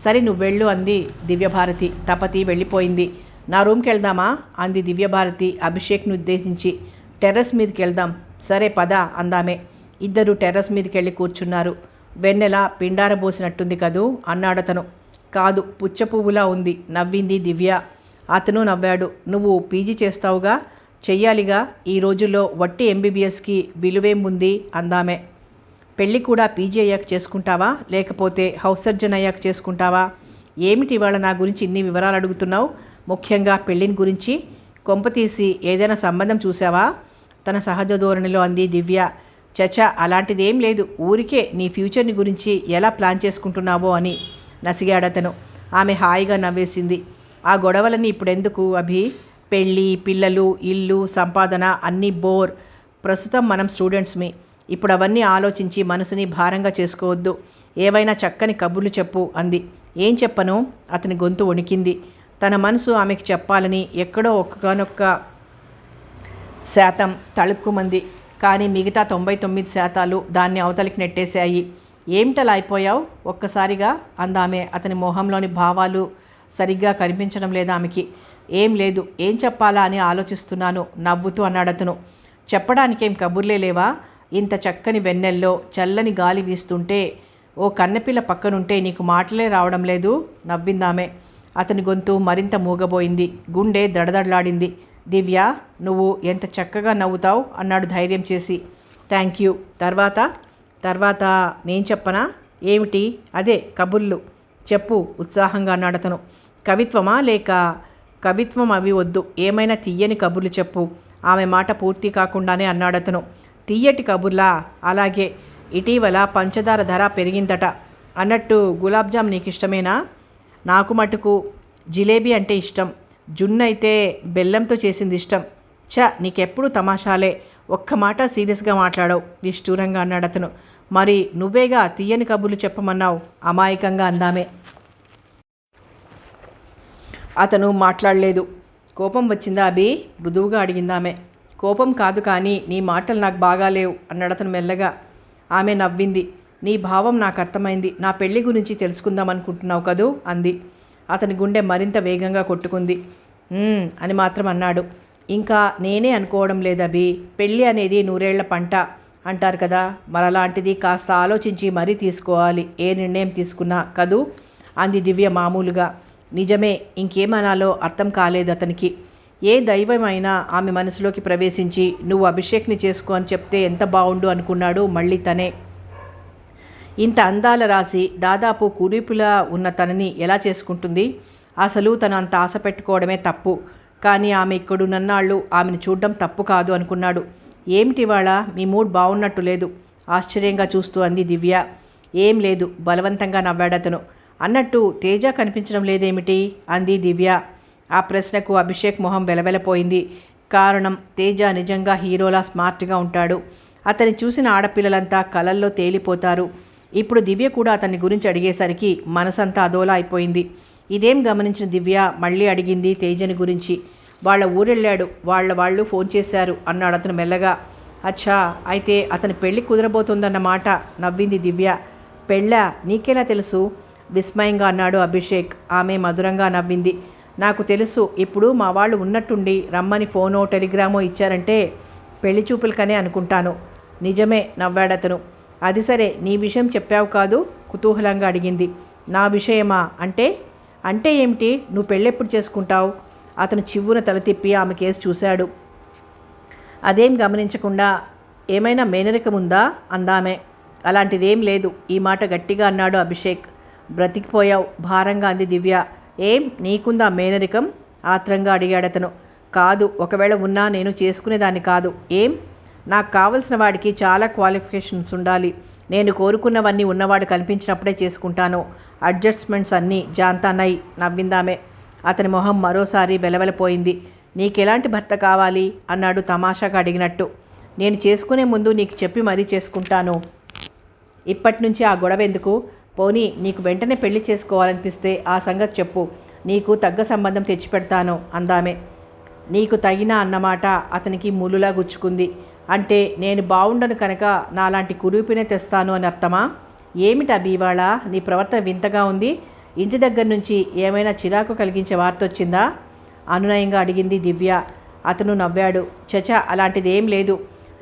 సరే నువ్వు వెళ్ళు అంది దివ్యభారతి. తపతి వెళ్ళిపోయింది. నా రూమ్కి వెళ్దామా అంది దివ్యభారతి అభిషేక్ను ఉద్దేశించి. టెర్రస్ మీదకి వెళ్దాం. సరే పద అందామే. ఇద్దరు టెర్రస్ మీదకి వెళ్ళి కూర్చున్నారు. వెన్నెల పిండారబోసినట్టుంది కదూ అన్నాడతను. కాదు, పుచ్చపువ్వులా ఉంది నవ్వింది దివ్య. అతను నవ్వాడు. నువ్వు పీజీ చేస్తావుగా, చెయ్యాలిగా. ఈ రోజుల్లో వట్టి ఎంబీబీఎస్కి విలువేముంది అందామే. పెళ్ళి కూడా పీజీ అయ్యాక చేసుకుంటావా, లేకపోతే హౌస్ సర్జన్ అయ్యాక చేసుకుంటావా? ఏమిటి ఇవాళ నా గురించి ఇన్ని వివరాలు అడుగుతున్నావు? ముఖ్యంగా పెళ్ళిని గురించి. కొంపతీసి ఏదైనా సంబంధం చూసావా? తన సహజ ధోరణిలో అంది దివ్య. చచా, అలాంటిదేం లేదు. ఊరికే నీ ఫ్యూచర్ని గురించి ఎలా ప్లాన్ చేసుకుంటున్నావో అని నసిగాడతను. ఆమె హాయిగా నవ్వేసింది. ఆ గొడవలని ఇప్పుడెందుకు అభి? పెళ్ళి, పిల్లలు, ఇల్లు, సంపాదన అన్నీ బోర్. ప్రస్తుతం మనం స్టూడెంట్స్మి. ఇప్పుడు అవన్నీ ఆలోచించి మనసుని భారంగా చేసుకోవద్దు. ఏవైనా చక్కని కబుర్లు చెప్పు అంది. ఏం చెప్పను? అతని గొంతు వణికింది. తన మనసు ఆమెకి చెప్పాలని ఎక్కడో ఒక్కనొక్క శాతం తళుక్కుమంది. కానీ మిగతా 99% దాన్ని అవతలికి నెట్టేశాయి. ఏమిటలా అయిపోయావు ఒక్కసారిగా అందామె. అతని మొహంలోని భావాలు సరిగ్గా కనిపించడం లేదా ఆమెకి. ఏం లేదు, ఏం చెప్పాలా అని ఆలోచిస్తున్నాను నవ్వుతూ అన్నాడతను. చెప్పడానికేం కబుర్లే లేవా? ఇంత చక్కని వెన్నెల్లో చల్లని గాలి వీస్తుంటే ఓ కన్నెపిల్ల పక్కనుంటే నీకు మాటలే రావడం లేదు నవ్విందామె. అతని గొంతు మరింత మూగబోయింది. గుండె దడదడలాడింది. దివ్య, నువ్వు ఎంత చక్కగా నవ్వుతావు అన్నాడు ధైర్యం చేసి. Thank you. తర్వాత నేను చెప్పనా? ఏమిటి? అదే కబుర్లు చెప్పు ఉత్సాహంగా అన్నాడతను. కవిత్వమా లేక? కవిత్వం అవి వద్దు, ఏమైనా తీయని కబుర్లు చెప్పు. ఆమె మాట పూర్తి కాకుండానే అన్నాడతను. తీయటి కబుర్లా? అలాగే. ఇటీవల పంచదార ధర పెరిగిందట. అన్నట్టు గులాబ్జామ్ నీకు ఇష్టమేనా? నాకు మటుకు జిలేబీ అంటే ఇష్టం. జున్ను అయితే బెల్లంతో చేసింది ఇష్టం. నీకెప్పుడు తమాషాలే. ఒక్క మాట సీరియస్గా మాట్లాడవు నిష్ఠూరంగా అన్నాడతను. మరి నువ్వేగా తీయని కబుర్లు చెప్పమన్నావు అమాయకంగా అందామే. అతను మాట్లాడలేదు. కోపం వచ్చిందా అభి? మృదువుగా అడిగిందామె. కోపం కాదు, కానీ నీ మాటలు నాకు బాగాలేవు అన్నాడు అతను మెల్లగా. ఆమె నవ్వింది. నీ భావం నాకు అర్థమైంది. నా పెళ్లి గురించి తెలుసుకుందాం అనుకుంటున్నావు కదూ అంది. అతని గుండె మరింత వేగంగా కొట్టుకుంది. అని మాత్రం అన్నాడు. ఇంకా నేనే అనుకోవడం లేదభి. పెళ్ళి అనేది 100 ఏళ్ల పంట అంటారు కదా, మరలాంటిది కాస్త ఆలోచించి మరీ తీసుకోవాలి ఏ నిర్ణయం తీసుకున్నా కదూ అంది దివ్య మామూలుగా. నిజమే, ఇంకేమనాలో అర్థం కాలేదు అతనికి. ఏ దైవమైనా ఆమె మనసులోకి ప్రవేశించి నువ్వు అభిషేక్ని చేసుకో అని చెప్తే ఎంత బాగుండు అనుకున్నాడు మళ్ళీ తనే. ఇంత అందాల రాసి దాదాపు కురీపులా ఉన్న తనని ఎలా చేసుకుంటుంది? అసలు తను అంత ఆశ పెట్టుకోవడమే తప్పు. కానీ ఆమె ఇక్కడున్నన్నాళ్ళు ఆమెను చూడడం తప్పు కాదు అనుకున్నాడు. ఏమిటివాళ మీ మూడ్ బాగున్నట్టు లేదు ఆశ్చర్యంగా చూస్తూ అంది దివ్య. ఏం లేదు, బలవంతంగా నవ్వాడతను. అన్నట్టు తేజ కనిపించడం లేదేమిటి అంది దివ్య. ఆ ప్రశ్నకు అభిషేక్ మొహం వెలవెలపోయింది. కారణం, తేజ నిజంగా హీరోలా స్మార్ట్గా ఉంటాడు. అతన్ని చూసిన ఆడపిల్లలంతా కలల్లో తేలిపోతారు. ఇప్పుడు దివ్య కూడా అతని గురించి అడిగేసరికి మనసంతా అదోలా అయిపోయింది. ఇదేం గమనించిన దివ్య మళ్ళీ అడిగింది తేజని గురించి. వాళ్ళ ఊరెళ్ళాడు, వాళ్ళు ఫోన్ చేశారు అన్నాడు అతను మెల్లగా. అచ్చా, అయితే అతని పెళ్లి కుదరబోతోందన్నమాట నవ్వింది దివ్య. పెళ్ళా? నీకెలా తెలుసు? విస్మయంగా అన్నాడు అభిషేక్. ఆమె మధురంగా నవ్వింది. నాకు తెలుసు. ఇప్పుడు మా వాళ్ళు ఉన్నట్టుండి రమ్మని ఫోనో టెలిగ్రామో ఇచ్చారంటే పెళ్లి చూపులకనే అనుకుంటాను. నిజమే నవ్వాడతను. అది సరే, నీ విషయం చెప్పావు కాదు కుతూహలంగా అడిగింది. నా విషయమా? అంటే ఏమిటి? నువ్వు పెళ్ళెప్పుడు చేసుకుంటావు? అతను చివ్వున తల తిప్పి ఆమె కేసు చూశాడు. అదేం గమనించకుండా ఏమైనా మేనరికముందా అందామె. అలాంటిదేం లేదు. ఈ మాట గట్టిగా అన్నాడు అభిషేక్. బ్రతికిపోయావు భారంగా అంది దివ్య. ఏం నీకుందా మేనరికం? ఆత్రంగా అడిగాడతను. కాదు, ఒకవేళ ఉన్నా నేను చేసుకునేదాన్ని కాదు. ఏం? నాకు కావలసిన వాడికి చాలా క్వాలిఫికేషన్స్ ఉండాలి. నేను కోరుకున్నవన్నీ ఉన్నవాడు కనిపించినప్పుడే చేసుకుంటాను. అడ్జస్ట్మెంట్స్ అన్నీ జాంతానై నవ్విందామే. అతని మొహం మరోసారి వెలవెలపోయింది. నీకెలాంటి భర్త కావాలి అన్నాడు తమాషాగా అడిగినట్టు. నేను చేసుకునే ముందు నీకు చెప్పి మరీ చేసుకుంటాను. ఇప్పటి నుంచి ఆ గొడవ ఎందుకు? పోనీ నీకు వెంటనే పెళ్లి చేసుకోవాలనిపిస్తే ఆ సంగతి చెప్పు, నీకు తగ్గ సంబంధం తెచ్చిపెడతాను అందామే. నీకు తగిన అన్నమాట అతనికి ములులా గుచ్చుకుంది. అంటే నేను బాగుండను కనుక నాలాంటి కురూపినే తెస్తాను అని అర్థమా? ఏమిటి అభివాళ నీ ప్రవర్తన వింతగా ఉంది. ఇంటి దగ్గర నుంచి ఏమైనా చిరాకు కలిగించే వార్త వచ్చిందా? అనునయంగా అడిగింది దివ్య. అతను నవ్వాడు. చచా, అలాంటిది ఏం లేదు.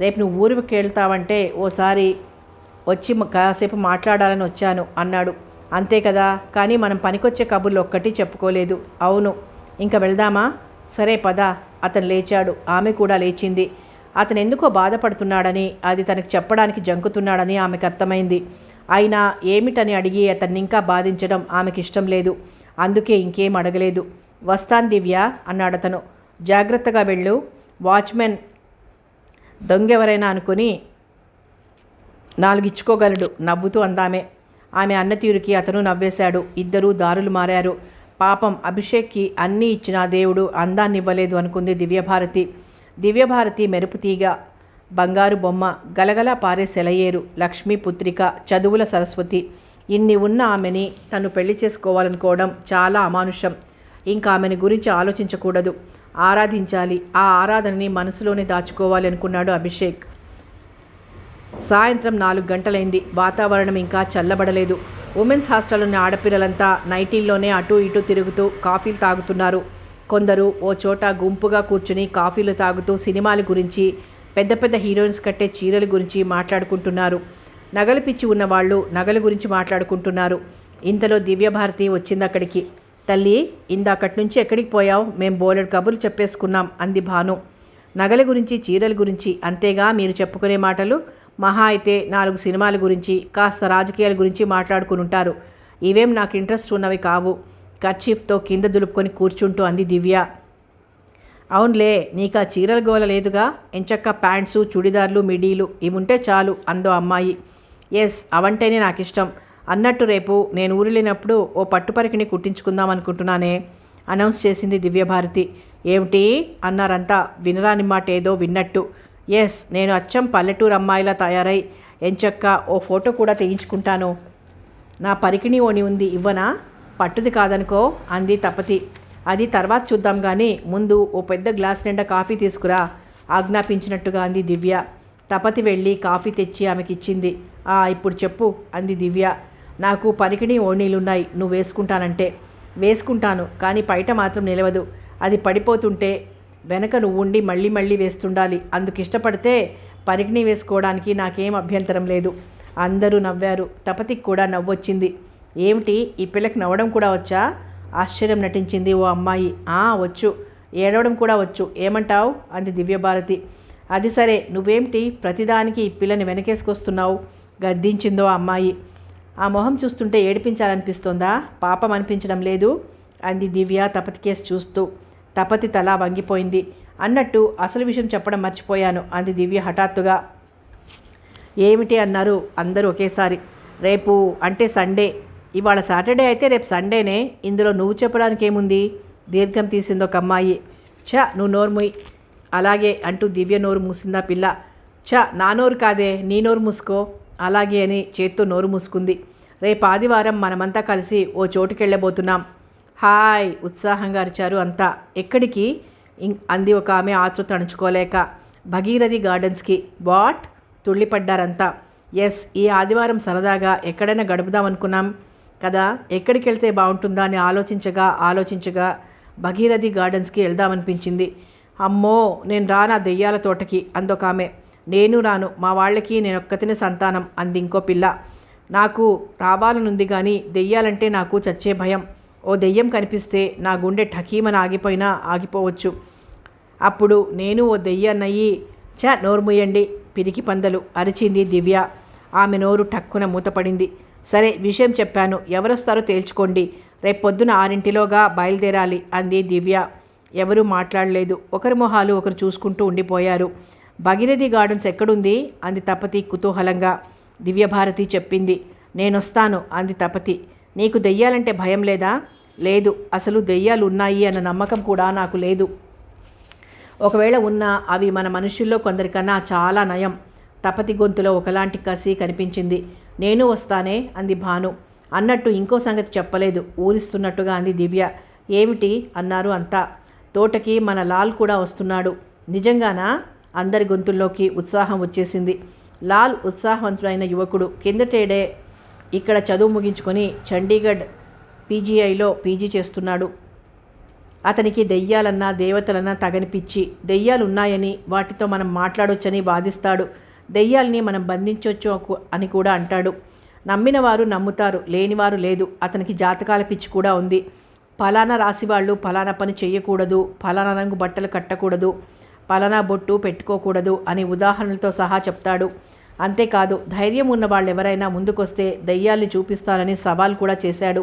రేపు నువ్వు ఊరికి వెళ్తావంటే ఓసారి వచ్చి కాసేపు మాట్లాడాలని వచ్చాను అన్నాడు. అంతే కదా, కానీ మనం పనికొచ్చే కబుర్లు ఒక్కటి చెప్పుకోలేదు. అవును, ఇంకా వెళ్దామా? సరే పద. అతను లేచాడు. ఆమె కూడా లేచింది. అతను ఎందుకో బాధపడుతున్నాడని, అది తనకు చెప్పడానికి జంకుతున్నాడని ఆమెకు అర్థమైంది. అయినా ఏమిటని అడిగి అతన్ని ఇంకా బాధించడం ఆమెకి ఇష్టం లేదు. అందుకే ఇంకేం అడగలేదు. వస్తాను దివ్య అన్నాడతను. జాగ్రత్తగా వెళ్ళు. వాచ్మెన్ దొంగెవరైనా అనుకుని 4 ఇచ్చుకోగలడు నవ్వుతూ అందామే. ఆమె అన్నతీరుకి అతను నవ్వేశాడు. ఇద్దరూ దారులు మారారు. పాపం అభిషేక్కి అన్నీ ఇచ్చిన దేవుడు అందాన్ని ఇవ్వలేదు అనుకుంది దివ్యభారతి. దివ్యభారతి మెరుపు తీగ, బంగారు బొమ్మ, గలగల పారే సెలయేరు, లక్ష్మీ పుత్రిక, చదువుల సరస్వతి. ఇన్ని ఉన్న ఆమెని తను పెళ్లి చేసుకోవాలనుకోవడం చాలా అమానుషం. ఇంకా ఆమెని గురించి ఆలోచించకూడదు, ఆరాధించాలి. ఆ ఆరాధనని మనసులోనే దాచుకోవాలి అనుకున్నాడు అభిషేక్. సాయంత్రం 4 గంటలైంది. వాతావరణం ఇంకా చల్లబడలేదు. ఉమెన్స్ హాస్టల్లోని ఆడపిల్లలంతా నైటీల్లోనే అటూ ఇటూ తిరుగుతూ కాఫీలు తాగుతున్నారు. కొందరు ఓ చోట గుంపుగా కూర్చుని కాఫీలు తాగుతూ సినిమాల గురించి, పెద్ద పెద్ద హీరోయిన్స్ కట్టే చీరల గురించి మాట్లాడుకుంటున్నారు. నగలు పిచ్చి ఉన్నవాళ్ళు నగల గురించి మాట్లాడుకుంటున్నారు. ఇంతలో దివ్యభారతి వచ్చింది అక్కడికి. తల్లి, ఇందాకటి నుంచి ఎక్కడికి పోయావు? మేం బోలెడు కబుర్లు చెప్పేసుకున్నాం అంది భాను. నగల గురించి, చీరల గురించి అంతేగా మీరు చెప్పుకునే మాటలు? మహా అయితే 4 సినిమాల గురించి, కాస్త రాజకీయాల గురించి మాట్లాడుకుని ఉంటారు. ఇవేం నాకు ఇంట్రెస్ట్ ఉన్నవి కావు. కర్చీఫ్తో కింద దులుపుకొని కూర్చుంటూ అంది దివ్య. అవునులే, నీకు ఆ చీరల గోల లేదుగా. ఎంచక్క ప్యాంట్సు, చుడిదార్లు, మిడీలు ఇవి ఉంటే చాలు అందో అమ్మాయి. ఎస్, అవంటేనే నాకు ఇష్టం. అన్నట్టు రేపు నేను ఊరిలేనప్పుడు ఓ పట్టుపరికిని కుట్టించుకుందాం అనుకుంటున్నానే అనౌన్స్ చేసింది దివ్యభారతి. ఏమిటి అన్నారంతా వినరాని మాట ఏదో విన్నట్టు. ఎస్, నేను అచ్చం పల్లెటూరు అమ్మాయిలా తయారై ఎంచక్క ఓ ఫోటో కూడా తీయించుకుంటాను. నా పరికిణి ఓని ఉంది, ఇవ్వనా? పట్టుది కాదనుకో అంది తపతి. అది తర్వాత చూద్దాం కానీ ముందు ఓ పెద్ద గ్లాస్ నిండా కాఫీ తీసుకురా ఆజ్ఞాపించినట్టుగా అంది దివ్య. తపతి వెళ్ళి కాఫీ తెచ్చి ఆమెకిచ్చింది. ఇప్పుడు చెప్పు అంది దివ్య. నాకు పరికిణి ఓణీలున్నాయి, నువ్వు వేసుకుంటానంటే. వేసుకుంటాను, కానీ పైట మాత్రం నిలవదు. అది పడిపోతుంటే వెనక నువ్వు ఉండి మళ్ళీ మళ్ళీ వేస్తుండాలి. అందుకు ఇష్టపడితే పరికిణి వేసుకోవడానికి నాకేం అభ్యంతరం లేదు. అందరూ నవ్వారు. తపతికి కూడా నవ్వొచ్చింది. ఏమిటి, ఈ పిల్లకి నవ్వడం కూడా వచ్చా? ఆశ్చర్యం నటించింది ఓ అమ్మాయి. వచ్చు, ఏడవడం కూడా వచ్చు. ఏమంటావు అంది దివ్యభారతి. అది సరే, నువ్వేమిటి ప్రతిదానికి ఈ పిల్లని వెనకేసుకొస్తున్నావు? గద్దించిందో అమ్మాయి. ఆ మొహం చూస్తుంటే ఏడిపించాలనిపిస్తోందా? పాపం అనిపించడం లేదు అంది దివ్య తపతి కేసు చూస్తూ. తపతి తల వంగిపోయింది. అన్నట్టు అసలు విషయం చెప్పడం మర్చిపోయాను అంది దివ్య హఠాత్తుగా. ఏమిటి అన్నారు అందరూ ఒకేసారి. రేపు అంటే సండే. ఇవాళ సాటర్డే అయితే రేపు సండేనే. ఇందులో నువ్వు చెప్పడానికి ఏముంది? దీర్ఘం తీసింది ఒక అమ్మాయి. నువ్వు నోరు అలాగే అంటూ దివ్య నోరు మూసిందా పిల్ల. నా నోరు కాదే, నీ నోరు మూసుకో. అలాగే అని చేత్తో నోరు మూసుకుంది. రేపు ఆదివారం మనమంతా కలిసి ఓ చోటుకెళ్ళబోతున్నాం. హాయ్ ఉత్సాహంగా అరిచారు అంతా. ఎక్కడికి అంది ఒక ఆమె ఆతృత అణుచుకోలేక. భగీరథి గార్డెన్స్కి. వాట్? తుళ్ళిపడ్డారంతా. ఎస్, ఈ ఆదివారం సరదాగా ఎక్కడైనా గడుపుదామనుకున్నాం కదా, ఎక్కడికి వెళ్తే బాగుంటుందా అని ఆలోచించగా భగీరథి గార్డెన్స్కి వెళ్దామనిపించింది. అమ్మో, నేను రానా దెయ్యాల తోటకి అందొక ఆమె. నేను రాను, మా వాళ్ళకి నేనొక్కతిని సంతానం అంది ఇంకో పిల్ల. నాకు రావాలనుంది కానీ దెయ్యాలంటే నాకు చచ్చే భయం. ఓ దెయ్యం కనిపిస్తే నా గుండె ఠకీమని ఆగిపోవచ్చు. అప్పుడు నేను ఓ దెయ్యాన్నయ్యి. నోరు ముయ్యండి పిరికి పందలు అరిచింది దివ్య. ఆమె నోరు టక్కున మూతపడింది. సరే, విషయం చెప్పాను, ఎవరొస్తారో తేల్చుకోండి. రేపు పొద్దున 6 బయలుదేరాలి అంది దివ్య. ఎవరూ మాట్లాడలేదు. ఒకరి మొహాలు ఒకరు చూసుకుంటూ ఉండిపోయారు. భగీరథి గార్డెన్స్ ఎక్కడుంది అంది తపతి కుతూహలంగా. దివ్యభారతి చెప్పింది. నేనొస్తాను అంది తపతి. నీకు దెయ్యాలంటే భయం లేదా? లేదు, అసలు దెయ్యాలు ఉన్నాయి అన్న నమ్మకం కూడా నాకు లేదు. ఒకవేళ ఉన్నా అవి మన మనుషుల్లో కొందరికన్నా చాలా నయం. తపతి గొంతులో ఒకలాంటి కసి కనిపించింది. నేను వస్తానే అంది భాను. అన్నట్టు ఇంకో సంగతి చెప్పలేదు ఊరిస్తున్నట్టుగా అంది దివ్య. ఏమిటి అన్నారు అంతా. తోటకి మన లాల్ కూడా వస్తున్నాడు. నిజంగానా? అందరి గొంతుల్లోకి ఉత్సాహం వచ్చేసింది. లాల్ ఉత్సాహవంతుడైన యువకుడు. కిందటేడే ఇక్కడ చదువు ముగించుకొని చండీగఢ్ పీజీఐలో పీజీ చేస్తున్నాడు. అతనికి దెయ్యాలన్నా దేవతలన్నా తగని పిచ్చి. దెయ్యాలున్నాయని వాటితో మనం మాట్లాడొచ్చని వాదిస్తాడు. దెయ్యాల్ని మనం బంధించవచ్చు అని కూడా అంటాడు. నమ్మినవారు నమ్ముతారు, లేనివారు లేదు. అతనికి జాతకాల పిచ్చి కూడా ఉంది. ఫలానా రాశి వాళ్ళు ఫలానా పని చెయ్యకూడదు, ఫలానా రంగు బట్టలు కట్టకూడదు, ఫలానా బొట్టు పెట్టుకోకూడదు అని ఉదాహరణలతో సహా చెప్తాడు. అంతేకాదు, ధైర్యం ఉన్న వాళ్ళు ఎవరైనా ముందుకొస్తే దెయ్యాల్ని చూపిస్తానని సవాల్ కూడా చేశాడు.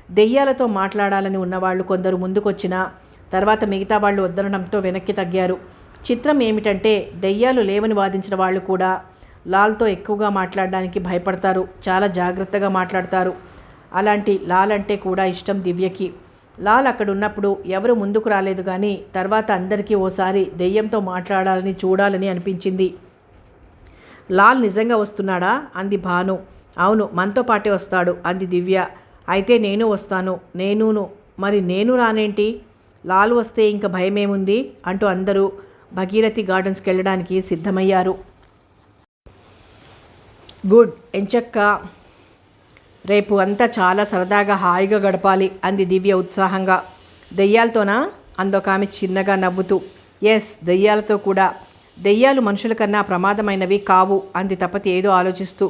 దెయ్యాలతో మాట్లాడాలని ఉన్నవాళ్ళు కొందరు ముందుకొచ్చినా తర్వాత మిగతా వాళ్ళు వద్దనడంతో వెనక్కి తగ్గారు. చిత్రం ఏమిటంటే దెయ్యాలు లేవని వాదించిన వాళ్ళు కూడా లాల్తో ఎక్కువగా మాట్లాడడానికి భయపడతారు. చాలా జాగ్రత్తగా మాట్లాడతారు. అలాంటి లాల్ అంటే కూడా ఇష్టం దివ్యకి. లాల్ అక్కడ ఉన్నప్పుడు ఎవరు ముందుకు రాలేదు కానీ తర్వాత అందరికీ ఓసారి దెయ్యంతో మాట్లాడాలని చూడాలని అనిపించింది. లాల్ నిజంగా వస్తున్నాడా అంది భాను. అవును, మనతో పాటే వస్తాడు అంది దివ్య. అయితే నేను వస్తాను. మరి నేను రానేంటి? లాల్ వస్తే ఇంక భయమేముంది అంటూ అందరూ భగీరథి గార్డెన్స్కి వెళ్ళడానికి సిద్ధమయ్యారు. గుడ్, ఎంచక్క రేపు అంతా చాలా సరదాగా హాయిగా గడపాలి అంది దివ్య ఉత్సాహంగా. దెయ్యాలతోనా అందొక ఆమె చిన్నగా నవ్వుతూ. ఎస్, దెయ్యాలతో కూడా. దెయ్యాలు మనుషుల కన్నా ప్రమాదమైనవి కావు అంది తపతి ఏదో ఆలోచిస్తూ.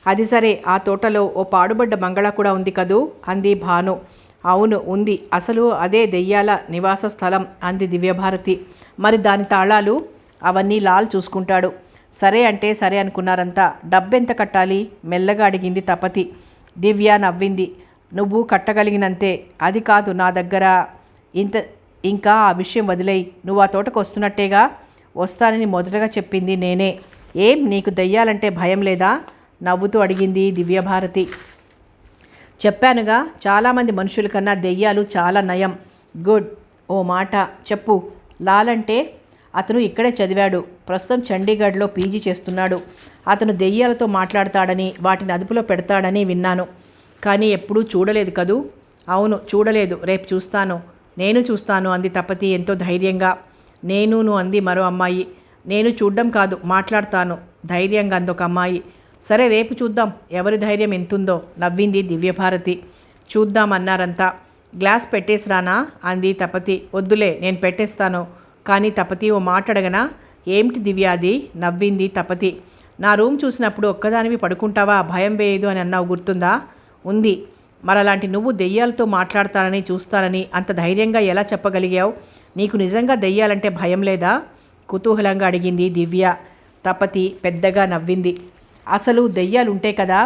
అది సరే, ఆ తోటలో ఓ పాడుబడ్డ బంగళా కూడా ఉంది కదూ అంది భాను. అవును ఉంది, అసలు అదే దెయ్యాల నివాస స్థలం అంది దివ్యభారతి. మరి దాని తాళాలు? అవన్నీ లాల్ చూసుకుంటాడు. సరే అంటే సరే అనుకున్నారంతా. డబ్బెంత కట్టాలి మెల్లగా అడిగింది తపతి. దివ్య నవ్వింది. నువ్వు కట్టగలిగినంతే. అది కాదు నా దగ్గర ఇంకా ఆ విషయం వదిలేయి. నువ్వు ఆ తోటకు వస్తున్నట్టేగా? వస్తానని మొదటగా చెప్పింది నేనే. ఏం, నీకు దెయ్యాలంటే భయం లేదా నవ్వుతూ అడిగింది దివ్యభారతి. చెప్పానుగా, చాలామంది మనుషుల కన్నా దెయ్యాలు చాలా నయం. గుడ్, ఓ మాట చెప్పు. లాల్ అంటే? అతను ఇక్కడే చదివాడు. ప్రస్తుతం చండీగఢ్లో పీజీ చేస్తున్నాడు. అతను దెయ్యాలతో మాట్లాడతాడని వాటిని అదుపులో పెడతాడని విన్నాను, కానీ ఎప్పుడూ చూడలేదు కదూ. అవును, చూడలేదు. రేపు చూస్తాను. నేను చూస్తాను అంది తపతి ఎంతో ధైర్యంగా. నేనును అంది మరో అమ్మాయి. నేను చూడ్డం కాదు, మాట్లాడతాను ధైర్యంగా అందొక అమ్మాయి. సరే రేపు చూద్దాం ఎవరి ధైర్యం ఎంతుందో నవ్వింది దివ్యభారతి. చూద్దామన్నారంతా. గ్లాస్ పెట్టేసిరానా అంది తపతి. వద్దులే నేను పెట్టేస్తాను. కానీ తపతి ఓ మాట అడగనా? ఏమిటి దివ్య అది? నవ్వింది తపతి. నా రూమ్ చూసినప్పుడు ఒక్కదానివి పడుకుంటావా, భయం వేయదు అని అన్నావు, గుర్తుందా? ఉంది. మరలాంటి నువ్వు దెయ్యాలతో మాట్లాడతానని చూస్తానని అంత ధైర్యంగా ఎలా చెప్పగలిగావు? నీకు నిజంగా దెయ్యాలంటే భయం లేదా? కుతూహలంగా అడిగింది దివ్య. తపతి పెద్దగా నవ్వింది. అసలు దెయ్యాలుంటే కదా.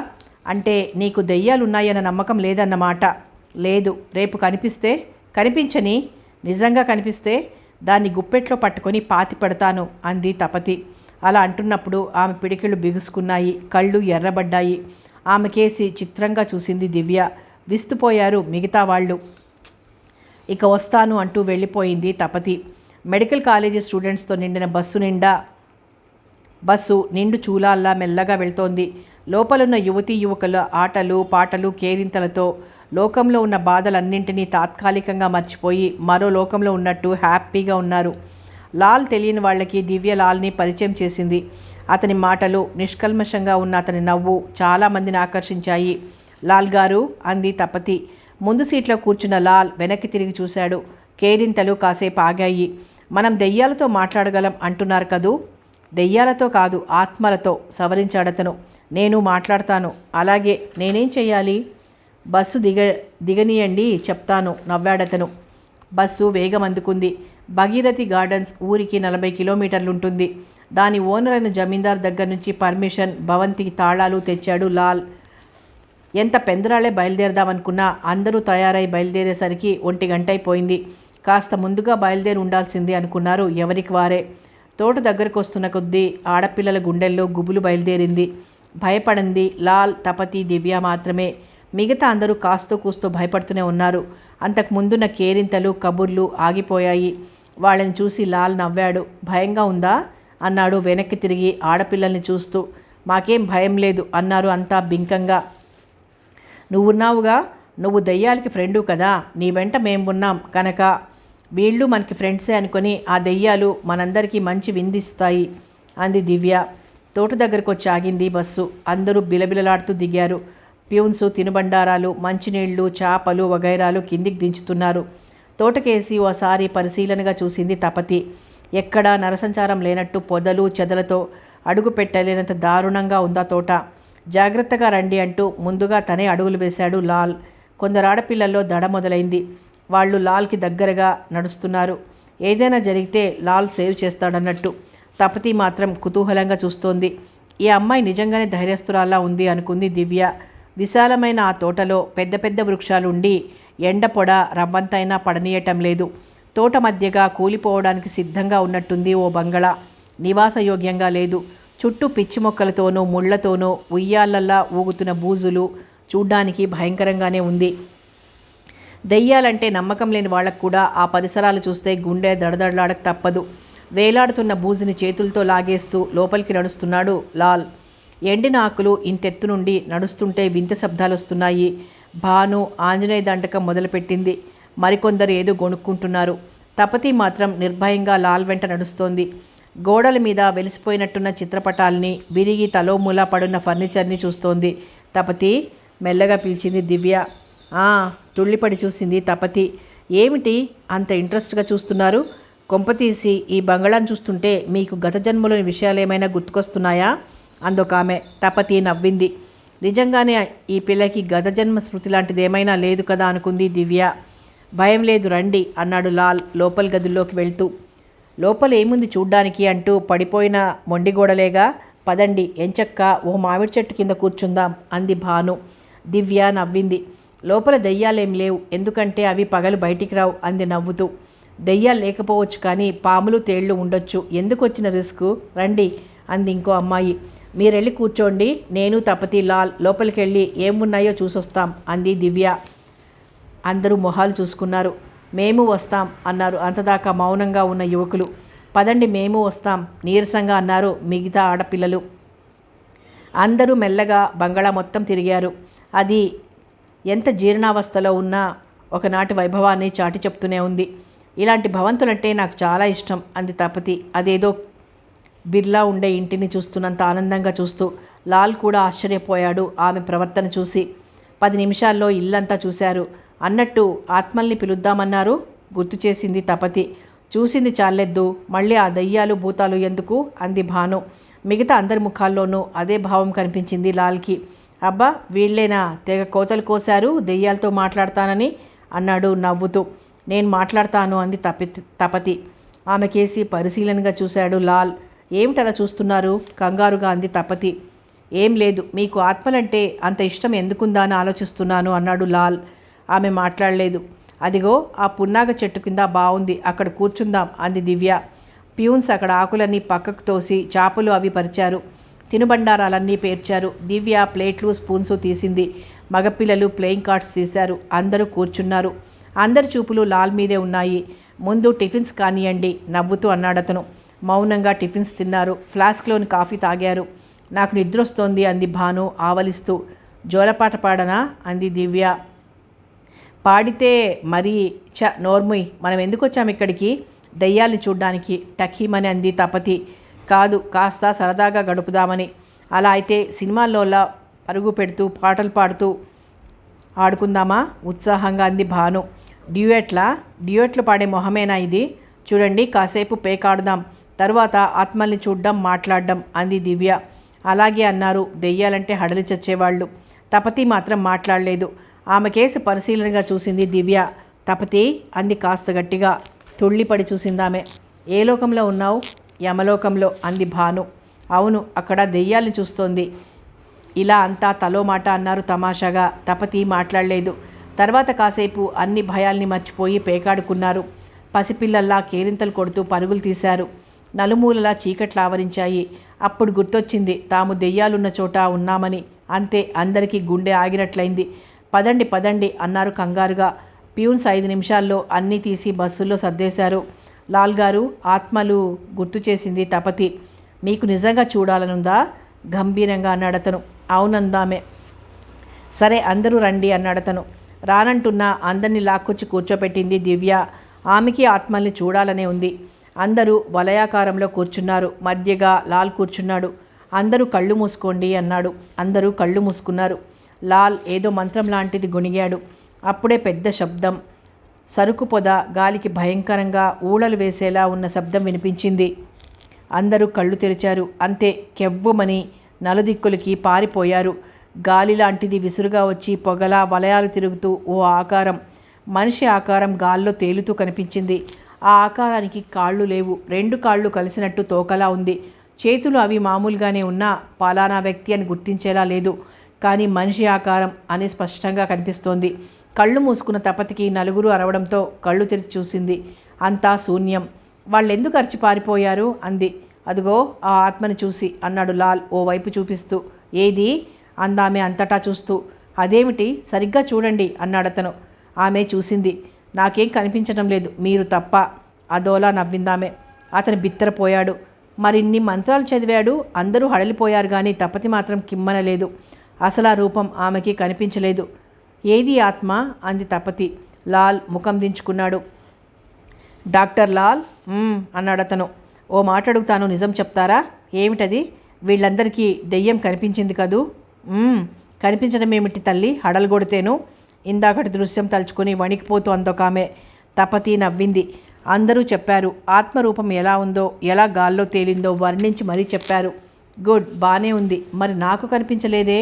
అంటే నీకు దెయ్యాలున్నాయన్న నమ్మకం లేదన్నమాట. లేదు, రేపు కనిపించని నిజంగా కనిపిస్తే దాన్ని గుప్పెట్లో పట్టుకొని పాతి పెడతాను అంది తపతి. అలా అంటున్నప్పుడు ఆమె పిడికిళ్ళు బిగుసుకున్నాయి, కళ్ళు ఎర్రబడ్డాయి. ఆమెకేసి చిత్రంగా చూసింది దివ్య. విస్తుపోయారు మిగతా వాళ్ళు. ఇక వస్తాను అంటూ వెళ్ళిపోయింది తపతి. మెడికల్ కాలేజీ స్టూడెంట్స్తో నిండిన బస్సు నిండు చూలాల్లా మెల్లగా వెళ్తోంది. లోపలున్న యువతీ యువకుల ఆటలు పాటలు కేరింతలతో లోకంలో ఉన్న బాధలన్నింటినీ తాత్కాలికంగా మర్చిపోయి మరో లోకంలో ఉన్నట్టు హ్యాపీగా ఉన్నారు. లాల్ తెలియని వాళ్ళకి దివ్య లాల్ని పరిచయం చేసింది. అతని మాటలు, నిష్కల్మషంగా ఉన్న అతని నవ్వు చాలామందిని ఆకర్షించాయి. లాల్ గారు అంది తపతి. ముందు సీట్లో కూర్చున్న లాల్ వెనక్కి తిరిగి చూశాడు. కేరింతలు కాసేపు ఆగాయి. మనం దెయ్యాలతో మాట్లాడగలం అంటున్నారు కదూ? దెయ్యాలతో కాదు, ఆత్మలతో సవరించాడతను. నేను మాట్లాడతాను. అలాగే, నేనేం చెయ్యాలి? బస్సు దిగనీయండి చెప్తాను నవ్వాడతను. బస్సు వేగం అందుకుంది. భగీరథి గార్డెన్స్ ఊరికి 40 కిలోమీటర్లుంటుంది. దాని ఓనర్ అయిన జమీందార్ దగ్గర నుంచి పర్మిషన్, భవంతికి తాళాలు తెచ్చాడు లాల్. ఎంత పెందరాళే బయలుదేరదామనుకున్నా అందరూ తయారై బయలుదేరేసరికి 1 గంట అయిపోయింది. కాస్త ముందుగా బయలుదేరి ఉండాల్సింది అనుకున్నారు ఎవరికి వారే. తోట దగ్గరకు వస్తున్న కొద్దీ ఆడపిల్లల గుండెల్లో గుబులు బయలుదేరింది. భయపడింది లాల్, తపతి, దివ్య మాత్రమే. మిగతా అందరూ కాస్తో కూస్తో భయపడుతూనే ఉన్నారు. అంతకు ముందున్న కేరింతలు కబుర్లు ఆగిపోయాయి. వాళ్ళని చూసి లాల్ నవ్వాడు. భయంగా ఉందా అన్నాడు వెనక్కి తిరిగి ఆడపిల్లల్ని చూస్తూ. మాకేం భయం లేదు అన్నారు అంతా బింకంగా. నువ్వున్నావుగా, నువ్వు దెయ్యాలకి ఫ్రెండు కదా, నీ వెంట మేము ఉన్నాం కనుక వీళ్ళు మనకి ఫ్రెండ్సే అనుకొని ఆ దెయ్యాలు మనందరికీ మంచి విందిస్తాయి అంది దివ్య. తోట దగ్గరకు వచ్చి ఆగింది బస్సు. అందరూ బిలబిలలాడుతూ దిగారు. ప్యూన్స్ తినుబండారాలు, మంచినీళ్లు, చేపలు వగైరాలు కిందికి దించుతున్నారు. తోటకేసి ఓసారి పరిశీలనగా చూసింది తపతి. ఎక్కడా నరసంచారం లేనట్టు పొదలు చెదలతో అడుగు పెట్టలేనంత దారుణంగా ఉందా తోట. జాగ్రత్తగా రండి అంటూ ముందుగా తనే అడుగులు వేశాడు లాల్. కొందరు ఆడపిల్లల్లో దడ మొదలైంది. వాళ్ళు లాల్కి దగ్గరగా నడుస్తున్నారు. ఏదైనా జరిగితే లాల్ సేవ్ చేస్తాడన్నట్టు. తపతి మాత్రం కుతూహలంగా చూస్తోంది. ఈ అమ్మాయి నిజంగానే ధైర్యస్తురాల్లా ఉంది అనుకుంది దివ్య. విశాలమైన ఆ తోటలో పెద్ద పెద్ద వృక్షాలుండి ఎండ పొడ రవ్వంతైనా పడనీయటం లేదు. తోట మధ్యగా కూలిపోవడానికి సిద్ధంగా ఉన్నట్టుంది ఓ బంగళా. నివాసయోగ్యంగా లేదు. చుట్టూ పిచ్చి మొక్కలతోనూ ముళ్లతోనూ ఉయ్యాలల్లా ఊగుతున్న బూజులు చూడ్డానికి భయంకరంగానే ఉంది. దెయ్యాలంటే నమ్మకం లేని వాళ్ళకు కూడా ఆ పరిసరాలు చూస్తే గుండె దడదడలాడక తప్పదు. వేలాడుతున్న బూజుని చేతులతో లాగేస్తూ లోపలికి నడుస్తున్నాడు లాల్. ఎండిన ఆకులు ఇంతెత్తు నుండి నడుస్తుంటే వింత శబ్దాలు వస్తున్నాయి. భాను ఆంజనేయ దండకం మొదలుపెట్టింది. మరికొందరు ఏదో గొణుక్కుంటున్నారు. తపతి మాత్రం నిర్భయంగా లాల్ వెంట నడుస్తోంది. గోడల మీద వెలిసిపోయినట్టున్న చిత్రపటాల్ని, విరిగి తలోమూలా పడున్న ఫర్నిచర్ని చూస్తోంది. తపతి మెల్లగా పిలిచింది దివ్య. తుళ్ళిపడి చూసింది తపతి. ఏమిటి అంత ఇంట్రెస్ట్గా చూస్తున్నారు? కొంపతీసి ఈ బంగళాను చూస్తుంటే మీకు గత జన్మలోని విషయాలు ఏమైనా గుర్తుకొస్తున్నాయా అందొకామె. తపతి నవ్వింది. నిజంగానే ఈ పిల్లకి గత జన్మ స్మృతి లాంటిది ఏమైనా లేదు కదా అనుకుంది దివ్య. భయం లేదు రండి అన్నాడు లాల్ లోపలి గదుల్లోకి వెళ్తూ. లోపల ఏముంది చూడ్డానికి అంటూ పడిపోయిన మొండిగోడలేగా, పదండి ఎంచక్క ఓ మామిడి చెట్టు కింద కూర్చుందాం అంది భాను. దివ్య నవ్వింది. లోపల దెయ్యాలేం లేవు, ఎందుకంటే అవి పగలు బయటికి రావు అంది నవ్వుతూ. దెయ్యాలు లేకపోవచ్చు కానీ పాములు తేళ్లు ఉండొచ్చు, ఎందుకు వచ్చిన రిస్కు, రండి అంది ఇంకో అమ్మాయి. మీరెళ్ళి కూర్చోండి, నేను తపతి లాల్ లోపలికి వెళ్ళి ఏమున్నాయో చూసొస్తాం అంది దివ్య. అందరూ మొహాలు చూసుకున్నారు. మేము వస్తాం అన్నారు అంతదాకా మౌనంగా ఉన్న యువకులు. పదండి మేము వస్తాం నీరసంగా అన్నారు మిగతా ఆడపిల్లలు. అందరూ మెల్లగా బంగళా మొత్తం తిరిగారు. అది ఎంత జీర్ణావస్థలో ఉన్నా ఒకనాటి వైభవాన్ని చాటి చెప్తూనే ఉంది. ఇలాంటి భవంతులంటే నాకు చాలా ఇష్టం అంది తపతి అదేదో బిర్లా ఉండే ఇంటిని చూస్తున్నంత ఆనందంగా చూస్తూ. లాల్ కూడా ఆశ్చర్యపోయాడు ఆమె ప్రవర్తన చూసి. 10 నిమిషాల్లో ఇల్లంతా చూశారు. అన్నట్టు ఆత్మల్ని పిలుద్దామన్నారు గుర్తు చేసింది తపతి. చూసింది చాలెద్దు, మళ్ళీ ఆ దయ్యాలు భూతాలు ఎందుకు అంది భాను. మిగతా అందరి ముఖాల్లోనూ అదే భావం కనిపించింది లాల్కి. అబ్బా వీళ్ళేనా తెగ కోతలు కోశారు దెయ్యాలతో మాట్లాడతానని అన్నాడు నవ్వుతూ. నేను మాట్లాడతాను అంది తపతి. ఆమె కేసి పరిశీలనగా చూశాడు లాల్. ఏమిటలా చూస్తున్నారు కంగారుగా అంది తపతి. ఏం లేదు, మీకు ఆత్మలంటే అంత ఇష్టం ఎందుకుందా అని ఆలోచిస్తున్నాను అన్నాడు లాల్. ఆమె మాట్లాడలేదు. అదిగో ఆ పున్నాగ చెట్టు కింద బాగుంది, అక్కడ కూర్చుందాం అంది దివ్య. ప్యూన్స్ అక్కడ ఆకులన్నీ పక్కకు తోసి చేపలు అవి పరిచారు. తినుబండారాలన్నీ పేర్చారు. దివ్య ప్లేట్లు స్పూన్స్ తీసింది. మగపిల్లలు ప్లేయింగ్ కార్డ్స్ తీశారు. అందరూ కూర్చున్నారు. అందరి చూపులు లాల్ మీదే ఉన్నాయి. ముందు టిఫిన్స్ కానియండి నవ్వుతూ అన్నాడతను. మౌనంగా టిఫిన్స్ తిన్నారు. ఫ్లాస్క్లోని కాఫీ తాగారు. నాకు నిద్రొస్తోంది అంది భాను ఆవలిస్తూ. జోలపాట పాడనా అంది దివ్య. పాడితే మరీ నోర్ముయ్, మనం ఎందుకు వచ్చాము ఇక్కడికి? దయ్యాల్ని చూడ్డానికి టకీమని అంది తపతి. కాదు, కాస్త సరదాగా గడుపుదామని. అలా అయితే సినిమాల్లోలా పరుగు పెడుతూ పాటలు పాడుతూ ఆడుకుందామా ఉత్సాహంగా అంది భాను. డ్యూయెట్లు పాడే మొహమేనా ఇది? చూడండి, కాసేపు పేకాడుదాం, తరువాత ఆత్మల్ని చూడ్డం మాట్లాడడం అంది దివ్య. అలాగే అన్నారు దెయ్యాలంటే హడలి చచ్చేవాళ్ళు. తపతి మాత్రం మాట్లాడలేదు. ఆమె కేసి పరిశీలనగా చూసింది దివ్య. తపతి అంది కాస్త గట్టిగా. తుళ్ళిపడి చూసిందామె. ఏ లోకంలో ఉన్నావు? యమలోకంలో అంది భాను. అవును, అక్కడ దెయ్యాల్ని చూస్తోంది. ఇలా అంతా తలో మాట అన్నారు తమాషాగా. తపతి మాట్లాడలేదు. తర్వాత కాసేపు అన్ని భయాల్ని మర్చిపోయి పేకాడుకున్నారు. పసిపిల్లల్లా కేరింతలు కొడుతూ పరుగులు తీశారు. నలుమూలలా చీకట్లు ఆవరించాయి. అప్పుడు గుర్తొచ్చింది తాము దెయ్యాలున్న చోట ఉన్నామని. అంతే, అందరికీ గుండె ఆగినట్లయింది. పదండి పదండి అన్నారు కంగారుగా. ప్యూన్స్ 5 నిమిషాల్లో అన్నీ తీసి బస్సుల్లో సర్దేశారు. లాల్ గారు, ఆత్మలు గుర్తు చేసింది తపతి. మీకు నిజంగా చూడాలనుందా గంభీరంగా అన్నాడతను. అవునందామే. సరే అందరూ రండి అన్నాడతను. రానంటున్నా అందరినీ లాక్కొచ్చి కూర్చోపెట్టింది దివ్య. ఆమెకి ఆత్మల్ని చూడాలనే ఉంది. అందరూ వలయాకారంలో కూర్చున్నారు. మధ్యగా లాల్ కూర్చున్నాడు. అందరూ కళ్ళు మూసుకోండి అన్నాడు. అందరూ కళ్ళు మూసుకున్నారు. లాల్ ఏదో మంత్రం లాంటిది గొణిగాడు. అప్పుడే పెద్ద శబ్దం, సరుకు పొద, గాలికి భయంకరంగా ఊళలు వేసేలా ఉన్న శబ్దం వినిపించింది. అందరూ కళ్ళు తెరిచారు. అంతే, కెవ్వుమని నలుదిక్కులకి పారిపోయారు. గాలి లాంటిది విసురుగా వచ్చి పొగలా వలయాలు తిరుగుతూ ఓ ఆకారం, మనిషి ఆకారం గాల్లో తేలుతూ కనిపించింది. ఆ ఆకారానికి కాళ్ళు లేవు. 2 కాళ్ళు కలిసినట్టు తోకలా ఉంది. చేతులు అవి మామూలుగానే ఉన్నా పలానా వ్యక్తి అని గుర్తించేలా లేదు. కానీ మనిషి ఆకారం అని స్పష్టంగా కనిపిస్తోంది. కళ్ళు మూసుకున్న తపతికి నలుగురు అరవడంతో కళ్ళు తెరిచి చూసింది. అంతా శూన్యం. వాళ్ళెందుకు అరిచి పారిపోయారు అంది. అదిగో ఆ ఆత్మని చూసి అన్నాడు లాల్ ఓ వైపు చూపిస్తూ. ఏది అందామె అంతటా చూస్తూ. అదేమిటి, సరిగ్గా చూడండి అన్నాడతను. ఆమె చూసింది. నాకేం కనిపించడం లేదు, మీరు తప్ప అదోలా నవ్విందామె. అతను బిత్తరపోయాడు. మరిన్ని మంత్రాలు చదివాడు. అందరూ హడలిపోయారు కానీ తపతి మాత్రం కిమ్మనలేదు. అసలు ఆ రూపం ఆమెకి కనిపించలేదు. ఏది ఆత్మ అంది తపతి. లాల్ ముఖం దించుకున్నాడు. డాక్టర్ లాల్ అన్నాడతను. ఓ మాట అడుగుతాను, నిజం చెప్తారా? ఏమిటది? వీళ్ళందరికీ దెయ్యం కనిపించింది కదూ? కనిపించడం ఏమిటి తల్లి, హడలుగొడితేను. ఇందాకటి దృశ్యం తలుచుకుని వణికిపోతూ అందొకామె. తపతి నవ్వింది. అందరూ చెప్పారు. ఆత్మరూపం ఎలా ఉందో, ఎలా గాల్లో తేలిందో వర్ణించి మరీ చెప్పారు. గుడ్, బానే ఉంది. మరి నాకు కనిపించలేదే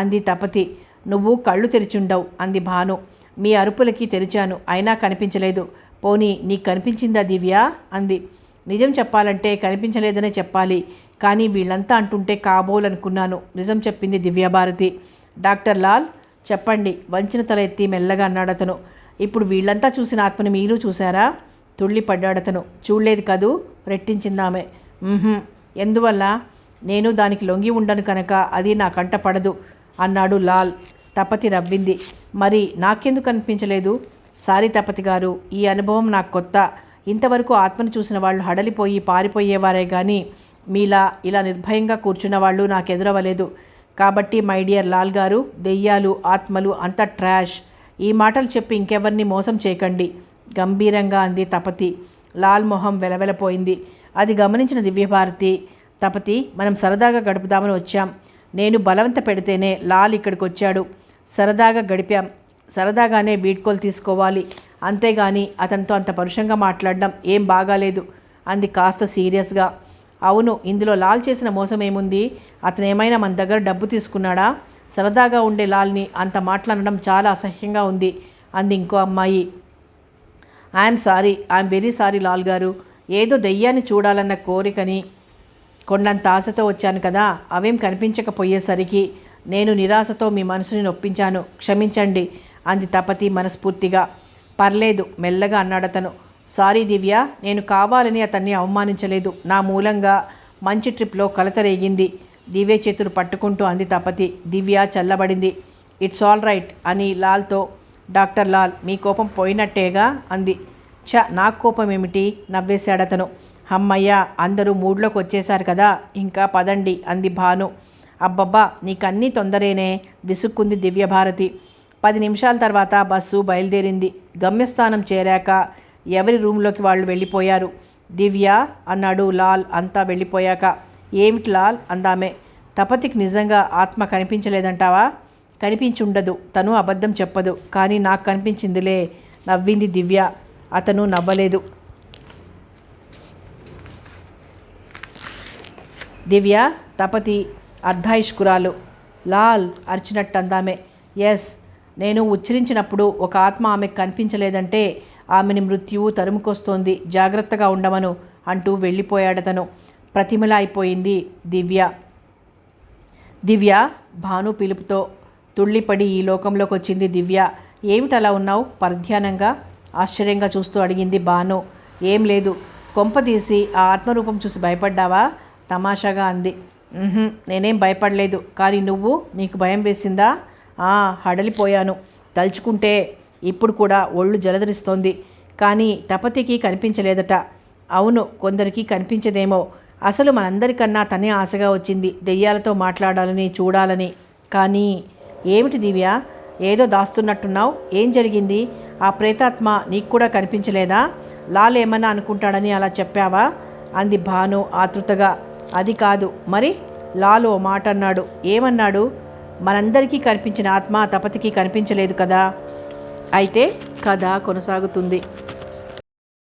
అంది తపతి. నువ్వు కళ్ళు తెరిచుండవు అంది భాను. మీ అరుపులకి తెరిచాను, అయినా కనిపించలేదు. పోనీ నీకు కనిపించిందా దివ్య అంది. నిజం చెప్పాలంటే కనిపించలేదనే చెప్పాలి, కానీ వీళ్ళంతా అంటుంటే కాబోలనుకున్నాను. నిజం చెప్పింది దివ్యాభారతి. డాక్టర్ లాల్ చెప్పండి వంచిన తల ఎత్తి మెల్లగా అన్నాడతను. ఇప్పుడు వీళ్ళంతా చూసిన ఆత్మని మీరు చూశారా? తుళ్ళిపడ్డాడతను. చూడలేదు కదూ రెట్టించిందామె. ఎందువల్ల? నేను దానికి లొంగి ఉండను కనుక అది నా కంట పడదు అన్నాడు లాల్. తపతి నవ్వింది. మరి నాకెందుకు అనిపించలేదు? సారీ తపతి గారు, ఈ అనుభవం నాకు కొత్త. ఇంతవరకు ఆత్మను చూసిన వాళ్ళు హడలిపోయి పారిపోయేవారే కానీ మీలా ఇలా నిర్భయంగా కూర్చున్న వాళ్ళు నాకు ఎదురవ్వలేదు. కాబట్టి మై డియర్ లాల్ గారు, దెయ్యాలు ఆత్మలు అంతా ట్రాష్. ఈ మాటలు చెప్పి ఇంకెవరిని మోసం చేయకండి గంభీరంగా అంది తపతి. లాల్ మొహం వెలవెలపోయింది. అది గమనించిన దివ్యభారతి, తపతి మనం సరదాగా గడుపుదామని వచ్చాం. నేను బలవంత పెడితేనే లాల్ ఇక్కడికి వచ్చాడు. సరదాగా గడిపాం. సరదాగానే వీడ్కోలు తీసుకోవాలి. అంతేగాని అతనితో అంత పరుషంగా మాట్లాడడం ఏం బాగాలేదు అంది కాస్త సీరియస్గా. అవును, ఇందులో లాల్ చేసిన మోసం ఏముంది? అతను ఏమైనా మన దగ్గర డబ్బు తీసుకున్నాడా? సరదాగా ఉండే లాల్ని అంత మాట్లాడడం చాలా అసహ్యంగా ఉంది అంది ఇంకో అమ్మాయి. I'm sorry, I'm very sorry Lal గారు. ఏదో దెయ్యాన్ని చూడాలన్న కోరికని కొండంత ఆశతో వచ్చాను కదా, అవేం కనిపించకపోయేసరికి నేను నిరాశతో మీ మనసుని నొప్పించాను, క్షమించండి అంది తపతి మనస్ఫూర్తిగా. పర్లేదు మెల్లగా అన్నాడతను. సారీ దివ్య, నేను కావాలని అతన్ని అవమానించలేదు. నా మూలంగా మంచి ట్రిప్లో కలత రేగింది దివ్య చేతులు పట్టుకుంటూ అంది తపతి. దివ్య చల్లబడింది. ఇట్స్ ఆల్ రైట్ అని లాల్తో. డాక్టర్ లాల్, మీ కోపం పోయినట్టేగా అంది. నాకు కోపం ఏమిటి? నవ్వేశాడతను. అమ్మయ్య, అందరూ మూడ్లోకి వచ్చేశారు కదా, ఇంకా పదండి అంది భాను. అబ్బబ్బా, నీకన్నీ తొందరేనే విసుక్కుంది దివ్యభారతి. 10 నిమిషాల తర్వాత బస్సు బయలుదేరింది. గమ్యస్థానం చేరాక ఎవరి రూమ్లోకి వాళ్ళు వెళ్ళిపోయారు. దివ్య అన్నాడు లాల్ అంతా వెళ్ళిపోయాక. ఏమిటి లాల్ అందామే. తపతికి నిజంగా ఆత్మ కనిపించలేదంటావా? కనిపించుండదు, తను అబద్ధం చెప్పదు, కానీ నాకు కనిపించిందిలే నవ్వింది దివ్య. అతను నవ్వలేదు. దివ్య, తపతి అర్ధాయుష్కురాలు లాల్ అరిచినట్టు అందామే. ఎస్, నేను ఉచ్చరించినప్పుడు ఒక ఆత్మ ఆమెకు కనిపించలేదంటే ఆమెని మృత్యువు తరుముకొస్తోంది, జాగ్రత్తగా ఉండమను అంటూ వెళ్ళిపోయాడతను. ప్రతిమలా అయిపోయింది దివ్య. దివ్య భాను పిలుపుతో తుళ్ళిపడి ఈ లోకంలోకి వచ్చింది దివ్య. ఏమిటలా ఉన్నావు పరధ్యానంగా? ఆశ్చర్యంగా చూస్తూ అడిగింది భాను. ఏం లేదు, కొంపదీసి ఆ ఆత్మరూపం చూసి భయపడ్డావా? తమాషాగా అంది. నేనేం భయపడలేదు, కానీ నువ్వు, నీకు భయం వేసిందా? హడలిపోయాను. తలుచుకుంటే ఇప్పుడు కూడా ఒళ్ళు జలధరిస్తోంది. కానీ తపతికి కనిపించలేదట. అవును, కొందరికి కనిపించదేమో. అసలు మనందరికన్నా తనే ఆశగా వచ్చింది దెయ్యాలతో మాట్లాడాలని, చూడాలని. కానీ ఏమిటి దివ్య, ఏదో దాస్తున్నట్టున్నావు? ఏం జరిగింది? ఆ ప్రేతాత్మ నీకు కూడా కనిపించలేదా? లాల్ ఏమన్నా అనుకుంటాడని అలా చెప్పావా అంది భాను ఆతృతగా. అది కాదు మరి. లాల్ ఓ మాట అన్నాడు. ఏమన్నాడు? మనందరికీ కనిపించిన ఆత్మ తపతికి కనిపించలేదు కదా. అయితే కథ కొనసాగుతుంది.